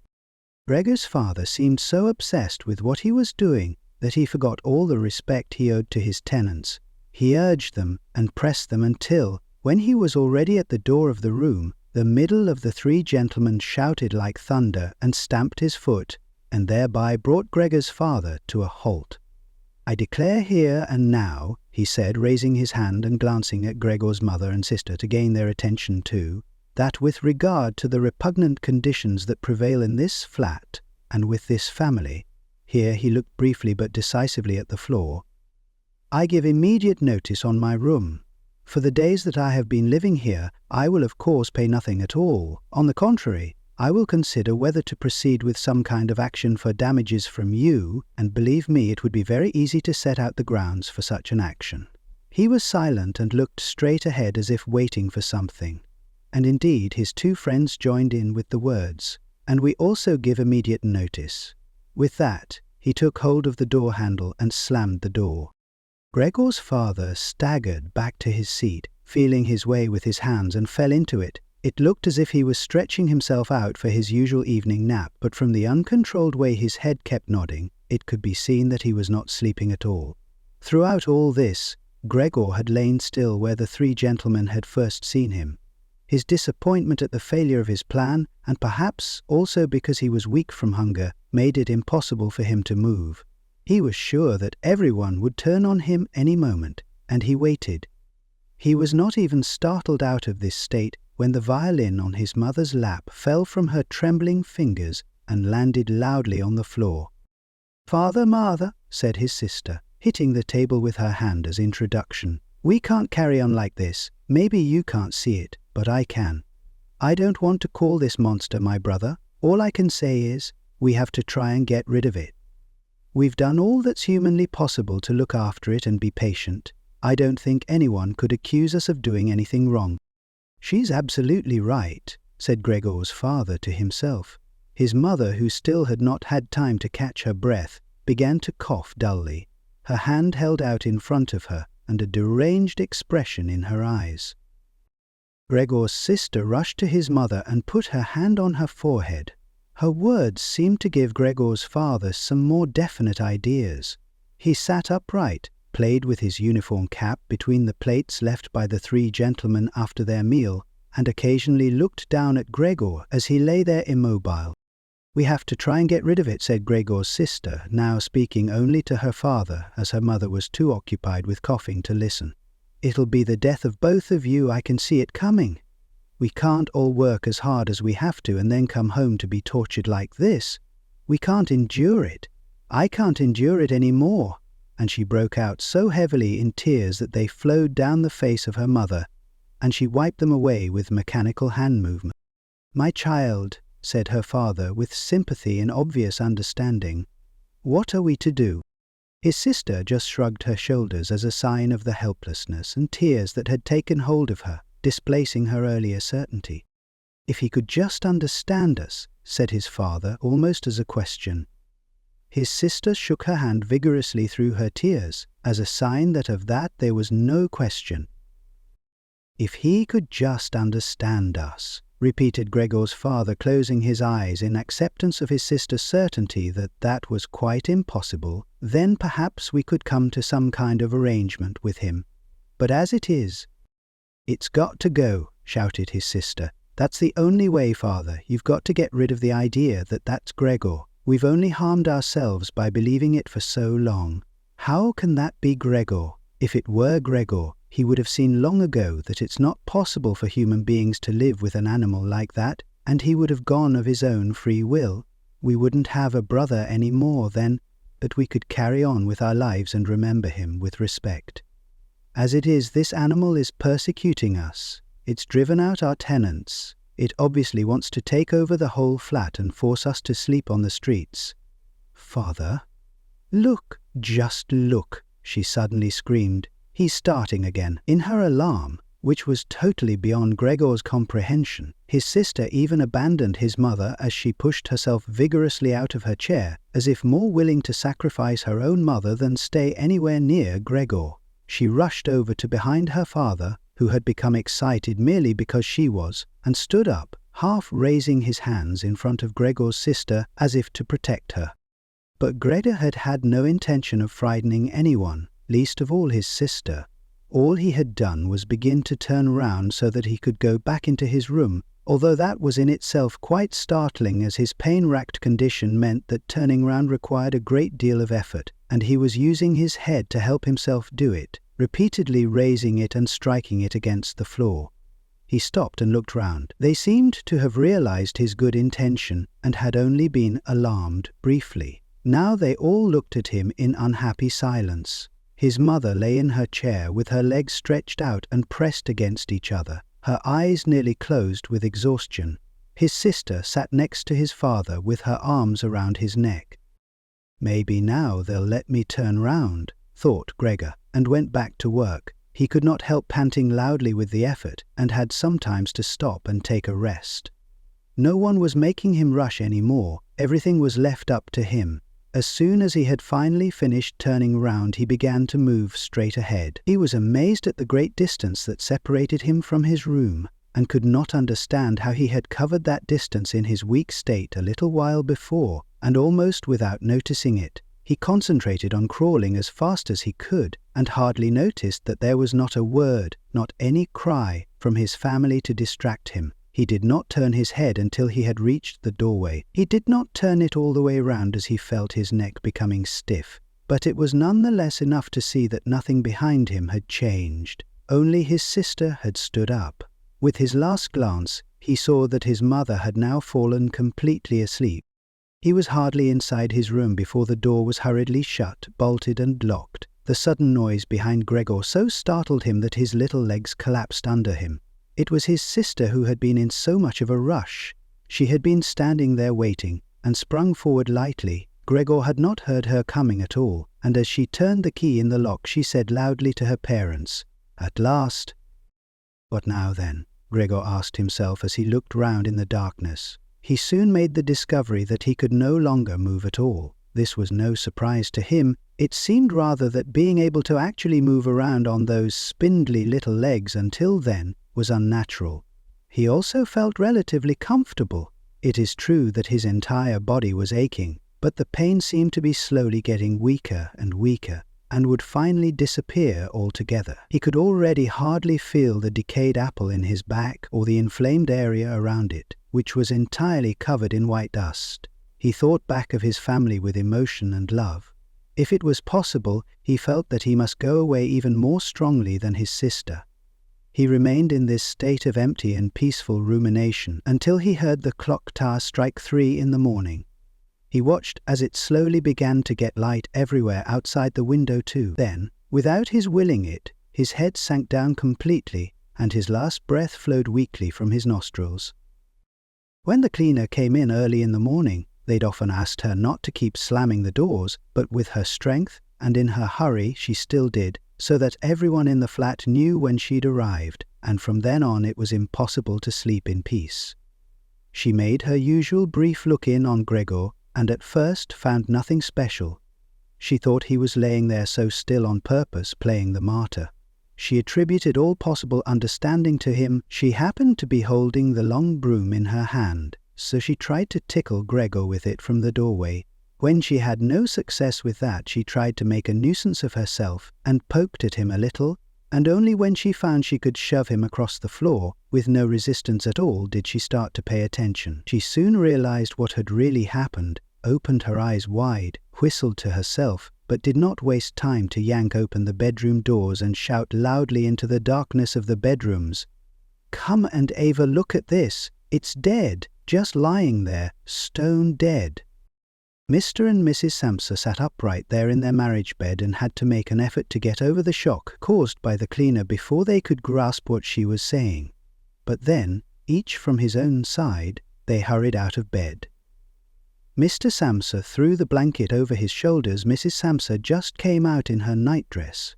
Gregor's father seemed so obsessed with what he was doing that he forgot all the respect he owed to his tenants. He urged them and pressed them until, when he was already at the door of the room, the middle of the three gentlemen shouted like thunder and stamped his foot, and thereby brought Gregor's father to a halt. "I declare here and now," he said, raising his hand and glancing at Gregor's mother and sister to gain their attention too, "that with regard to the repugnant conditions that prevail in this flat, and with this family," here he looked briefly but decisively at the floor, "I give immediate notice on my room. For the days that I have been living here, I will of course pay nothing at all. On the contrary, I will consider whether to proceed with some kind of action for damages from you, and believe me, it would be very easy to set out the grounds for such an action." He was silent and looked straight ahead as if waiting for something. And indeed his two friends joined in with the words, "And we also give immediate notice." With that, he took hold of the door handle and slammed the door. Gregor's father staggered back to his seat, feeling his way with his hands, and fell into it. It looked as if he was stretching himself out for his usual evening nap, but from the uncontrolled way his head kept nodding, it could be seen that he was not sleeping at all. Throughout all this, Gregor had lain still where the three gentlemen had first seen him. His disappointment at the failure of his plan, and perhaps also because he was weak from hunger, made it impossible for him to move. He was sure that everyone would turn on him any moment, and he waited. He was not even startled out of this state when the violin on his mother's lap fell from her trembling fingers and landed loudly on the floor. "Father, mother," said his sister, hitting the table with her hand as introduction, "we can't carry on like this. Maybe you can't see it, but I can. I don't want to call this monster my brother. All I can say is, we have to try and get rid of it. We've done all that's humanly possible to look after it and be patient. I don't think anyone could accuse us of doing anything wrong." "She's absolutely right," said Gregor's father to himself. His mother, who still had not had time to catch her breath, began to cough dully, her hand held out in front of her, and a deranged expression in her eyes. Gregor's sister rushed to his mother and put her hand on her forehead. Her words seemed to give Gregor's father some more definite ideas. He sat upright, played with his uniform cap between the plates left by the three gentlemen after their meal, and occasionally looked down at Gregor as he lay there immobile. "We have to try and get rid of it," said Gregor's sister, now speaking only to her father, as her mother was too occupied with coughing to listen. "It'll be the death of both of you, I can see it coming. We can't all work as hard as we have to and then come home to be tortured like this. We can't endure it. I can't endure it any more." And she broke out so heavily in tears that they flowed down the face of her mother, and she wiped them away with mechanical hand movement. "My child," said her father with sympathy and obvious understanding, "what are we to do?" His sister just shrugged her shoulders as a sign of the helplessness and tears that had taken hold of her, displacing her earlier certainty. "If he could just understand us," said his father, almost as a question. His sister shook her hand vigorously through her tears, as a sign that of that there was no question. "If he could just understand us," repeated Gregor's father, closing his eyes in acceptance of his sister's certainty that that was quite impossible, "then perhaps we could come to some kind of arrangement with him. But as it is—" "It's got to go," shouted his sister. "That's the only way, father. You've got to get rid of the idea that that's Gregor. We've only harmed ourselves by believing it for so long. How can that be Gregor? If it were Gregor, he would have seen long ago that it's not possible for human beings to live with an animal like that, and he would have gone of his own free will. We wouldn't have a brother any more then." that we could carry on with our lives and remember him with respect. As it is, this animal is persecuting us. It's driven out our tenants. It obviously wants to take over the whole flat and force us to sleep on the streets. Father? Look, just look, she suddenly screamed. He's starting again. In her alarm, which was totally beyond Gregor's comprehension, his sister even abandoned his mother as she pushed herself vigorously out of her chair, as if more willing to sacrifice her own mother than stay anywhere near Gregor. She rushed over to behind her father, who had become excited merely because she was, and stood up, half raising his hands in front of Gregor's sister as if to protect her. But Gregor had had no intention of frightening anyone, least of all his sister. All he had done was begin to turn round so that he could go back into his room, although that was in itself quite startling, as his pain-racked condition meant that turning round required a great deal of effort, and he was using his head to help himself do it, repeatedly raising it and striking it against the floor. He stopped and looked round. They seemed to have realized his good intention and had only been alarmed briefly. Now they all looked at him in unhappy silence. His mother lay in her chair with her legs stretched out and pressed against each other, her eyes nearly closed with exhaustion. His sister sat next to his father with her arms around his neck. Maybe now they'll let me turn round, thought Gregor, and went back to work. He could not help panting loudly with the effort, and had sometimes to stop and take a rest. No one was making him rush any more. Everything was left up to him. As soon as he had finally finished turning round, he began to move straight ahead. He was amazed at the great distance that separated him from his room, and could not understand how he had covered that distance in his weak state a little while before, and almost without noticing it. He concentrated on crawling as fast as he could, and hardly noticed that there was not a word, not any cry, from his family to distract him. He did not turn his head until he had reached the doorway. He did not turn it all the way round, as he felt his neck becoming stiff, but it was none the less enough to see that nothing behind him had changed. Only his sister had stood up. With his last glance, he saw that his mother had now fallen completely asleep. He was hardly inside his room before the door was hurriedly shut, bolted and locked. The sudden noise behind Gregor so startled him that his little legs collapsed under him. It was his sister who had been in so much of a rush. She had been standing there waiting, and sprung forward lightly. Gregor had not heard her coming at all, and as she turned the key in the lock, she said loudly to her parents, "At last." "What now, then?" Gregor asked himself as he looked round in the darkness. He soon made the discovery that he could no longer move at all. This was no surprise to him. It seemed rather that being able to actually move around on those spindly little legs until then was unnatural. He also felt relatively comfortable. It is true that his entire body was aching, but the pain seemed to be slowly getting weaker and weaker, and would finally disappear altogether. He could already hardly feel the decayed apple in his back or the inflamed area around it, which was entirely covered in white dust. He thought back of his family with emotion and love. If it was possible, he felt that he must go away even more strongly than his sister. He remained in this state of empty and peaceful rumination until he heard the clock tower strike 3 in the morning. He watched as it slowly began to get light everywhere outside the window too. Then, without his willing it, his head sank down completely, and his last breath flowed weakly from his nostrils. When the cleaner came in early in the morning, they'd often asked her not to keep slamming the doors, but with her strength and in her hurry she still did, so that everyone in the flat knew when she'd arrived, and from then on it was impossible to sleep in peace. She made her usual brief look in on Gregor, and at first found nothing special. She thought he was laying there so still on purpose, playing the martyr. She attributed all possible understanding to him. She happened to be holding the long broom in her hand, so she tried to tickle Gregor with it from the doorway. When she had no success with that, she tried to make a nuisance of herself and poked at him a little, and only when she found she could shove him across the floor, with no resistance at all, did she start to pay attention. She soon realized what had really happened, opened her eyes wide, whistled to herself, but did not waste time to yank open the bedroom doors and shout loudly into the darkness of the bedrooms, "Come and Ava, look at this! It's dead, just lying there, stone dead." Mr. and Mrs. Samsa sat upright there in their marriage bed and had to make an effort to get over the shock caused by the cleaner before they could grasp what she was saying. But then, each from his own side, they hurried out of bed. Mr. Samsa threw the blanket over his shoulders. Mrs. Samsa just came out in her nightdress.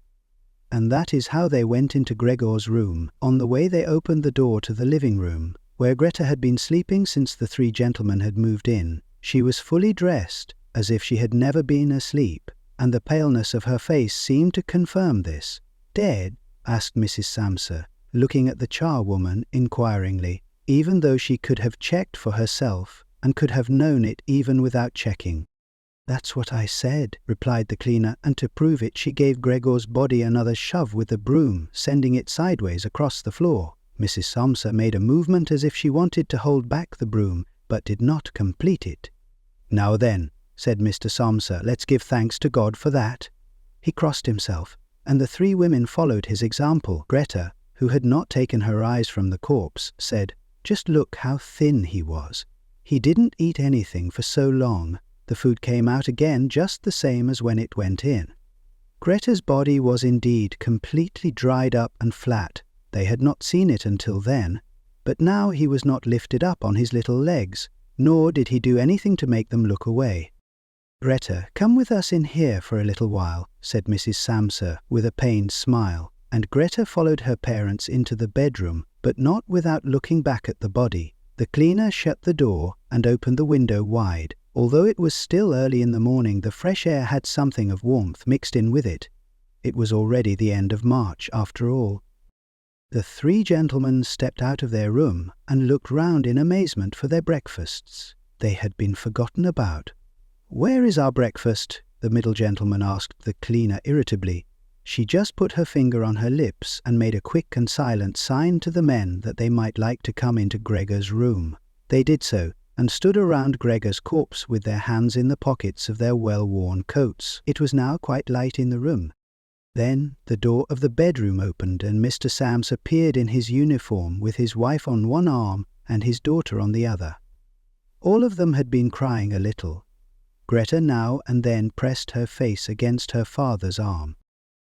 And that is how they went into Gregor's room. On the way they opened the door to the living room, where Greta had been sleeping since the three gentlemen had moved in. She was fully dressed, as if she had never been asleep, and the paleness of her face seemed to confirm this. "Dead?" asked Mrs. Samsa, looking at the charwoman inquiringly, even though she could have checked for herself and could have known it even without checking. "That's what I said," replied the cleaner, and to prove it she gave Gregor's body another shove with the broom, sending it sideways across the floor. Mrs. Samsa made a movement as if she wanted to hold back the broom, but did not complete it. "Now then," said Mr. Samsa, "let's give thanks to God for that." He crossed himself, and the three women followed his example. Greta, who had not taken her eyes from the corpse, said, "Just look how thin he was. He didn't eat anything for so long. The food came out again just the same as when it went in." Greta's body was indeed completely dried up and flat. They had not seen it until then, but now he was not lifted up on his little legs, nor did he do anything to make them look away. "Greta, come with us in here for a little while," said Mrs. Samsa with a pained smile, and Greta followed her parents into the bedroom, but not without looking back at the body. The cleaner shut the door and opened the window wide. Although it was still early in the morning, the fresh air had something of warmth mixed in with it. It was already the end of March, after all. The three gentlemen stepped out of their room and looked round in amazement for their breakfasts. They had been forgotten about. "Where is our breakfast?" the middle gentleman asked the cleaner irritably. She just put her finger on her lips and made a quick and silent sign to the men that they might like to come into Gregor's room. They did so, and stood around Gregor's corpse with their hands in the pockets of their well-worn coats. It was now quite light in the room. Then the door of the bedroom opened and Mr. Samsa appeared in his uniform with his wife on one arm and his daughter on the other. All of them had been crying a little. Greta now and then pressed her face against her father's arm.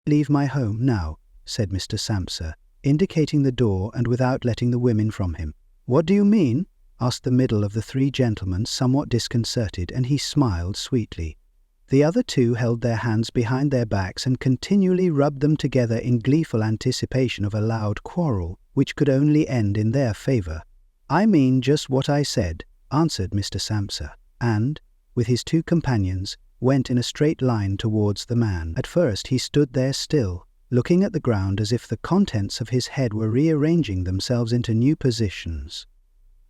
"Leave my home now," said Mr. Samsa, indicating the door and without letting the women from him. "What do you mean?" asked the middle of the three gentlemen, somewhat disconcerted, and he smiled sweetly. The other two held their hands behind their backs and continually rubbed them together in gleeful anticipation of a loud quarrel, which could only end in their favour. "I mean just what I said," answered Mr. Samsa, and, with his two companions, went in a straight line towards the man. At first he stood there still, looking at the ground as if the contents of his head were rearranging themselves into new positions.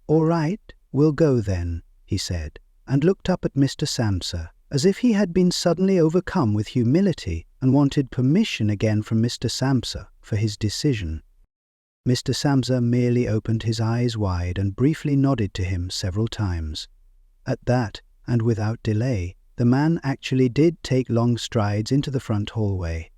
"All right, we'll go then," he said, and looked up at Mr. Samsa, as if he had been suddenly overcome with humility and wanted permission again from Mr. Samsa for his decision. Mr. Samsa merely opened his eyes wide and briefly nodded to him several times. At that, and without delay, the man actually did take long strides into the front hallway.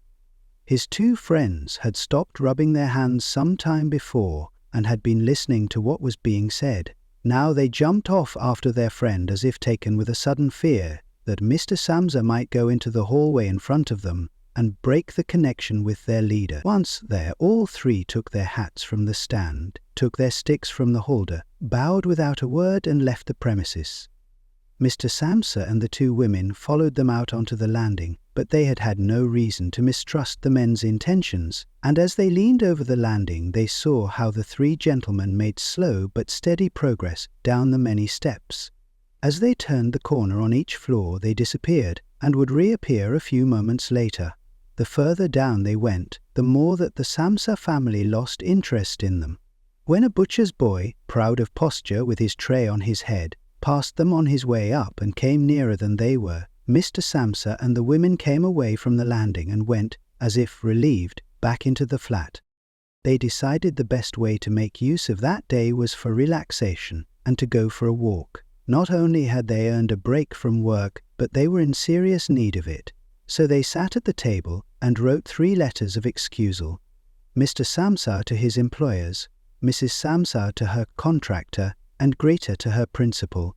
His two friends had stopped rubbing their hands some time before and had been listening to what was being said. Now they jumped off after their friend as if taken with a sudden fear that Mr. Samsa might go into the hallway in front of them and break the connection with their leader. Once there, all three took their hats from the stand, took their sticks from the holder, bowed without a word and left the premises. Mr. Samsa and the two women followed them out onto the landing, but they had had no reason to mistrust the men's intentions, and as they leaned over the landing they saw how the three gentlemen made slow but steady progress down the many steps. As they turned the corner on each floor they disappeared, and would reappear a few moments later. The further down they went, the more that the Samsa family lost interest in them. When a butcher's boy, proud of posture with his tray on his head, passed them on his way up and came nearer than they were, Mr. Samsa and the women came away from the landing and went, as if relieved, back into the flat. They decided the best way to make use of that day was for relaxation and to go for a walk. Not only had they earned a break from work, but they were in serious need of it. So they sat at the table and wrote 3 letters of excusal. Mr. Samsa to his employers, Mrs. Samsa to her contractor, and Greta to her principal.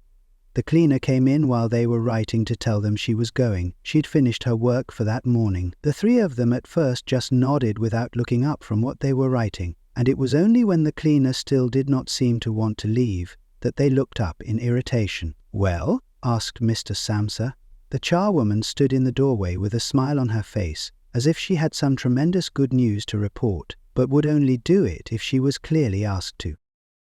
The cleaner came in while they were writing to tell them she was going. She'd finished her work for that morning. The three of them at first just nodded without looking up from what they were writing, and it was only when the cleaner still did not seem to want to leave that they looked up in irritation. "Well?" asked Mr. Samsa. The charwoman stood in the doorway with a smile on her face, as if she had some tremendous good news to report, but would only do it if she was clearly asked to.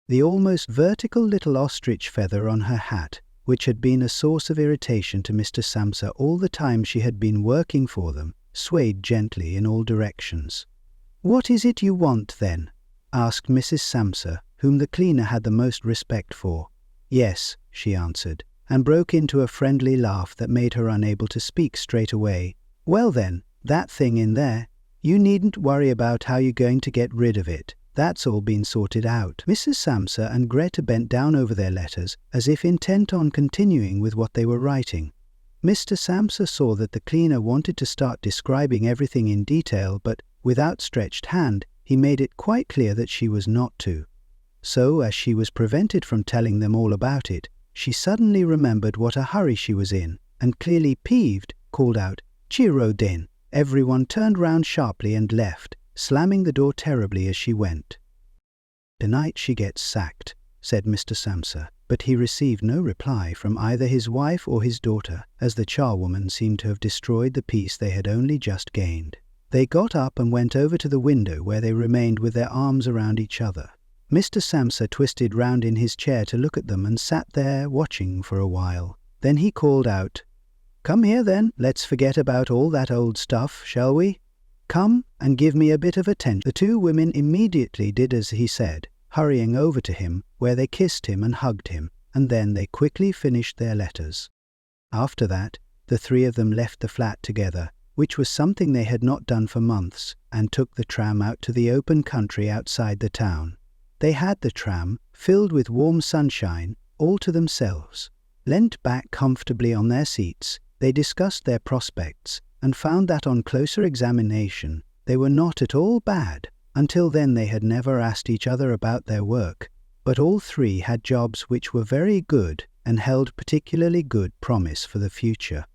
The almost vertical little ostrich feather on her hat, which had been a source of irritation to Mr. Samsa all the time she had been working for them, swayed gently in all directions. "What is it you want, then?" asked Mrs. Samsa, whom the cleaner had the most respect for. "Yes," she answered, and broke into a friendly laugh that made her unable to speak straight away. "Well then, that thing in there, you needn't worry about how you're going to get rid of it. That's all been sorted out." Mrs. Samsa and Greta bent down over their letters, as if intent on continuing with what they were writing. Mr. Samsa saw that the cleaner wanted to start describing everything in detail, but with outstretched hand, he made it quite clear that she was not to. So, as she was prevented from telling them all about it, she suddenly remembered what a hurry she was in, and clearly peeved, called out, "Cheero den!" Everyone turned round sharply and left, slamming the door terribly as she went. "Tonight she gets sacked," said Mr. Samsa, but he received no reply from either his wife or his daughter, as the charwoman seemed to have destroyed the peace they had only just gained. They got up and went over to the window, where they remained with their arms around each other. Mr. Samsa twisted round in his chair to look at them and sat there watching for a while. Then he called out, "Come here then, let's forget about all that old stuff, shall we? Come and give me a bit of attention." The two women immediately did as he said, hurrying over to him, where they kissed him and hugged him, and then they quickly finished their letters. After that, the three of them left the flat together, which was something they had not done for months, and took the tram out to the open country outside the town. They had the tram, filled with warm sunshine, all to themselves. Leant back comfortably on their seats, they discussed their prospects, and found that on closer examination they were not at all bad. Until then they had never asked each other about their work, but all three had jobs which were very good and held particularly good promise for the future.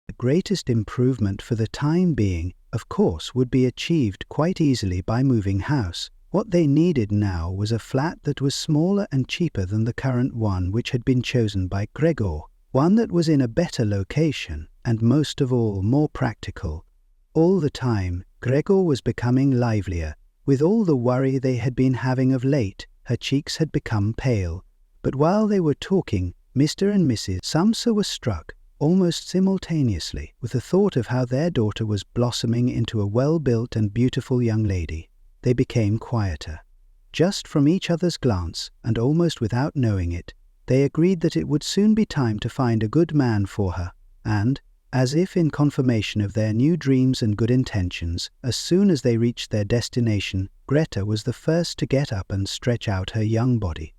The greatest improvement for the time being, of course, would be achieved quite easily by moving house. What they needed now was a flat that was smaller and cheaper than the current one which had been chosen by Gregor, one that was in a better location, and most of all more practical. All the time, Gregor was becoming livelier. With all the worry they had been having of late, her cheeks had become pale. But while they were talking, Mr. and Mrs. Samsa were struck, almost simultaneously, with the thought of how their daughter was blossoming into a well-built and beautiful young lady. They became quieter. Just from each other's glance, and almost without knowing it, they agreed that it would soon be time to find a good man for her, and, as if in confirmation of their new dreams and good intentions, as soon as they reached their destination, Greta was the first to get up and stretch out her young body.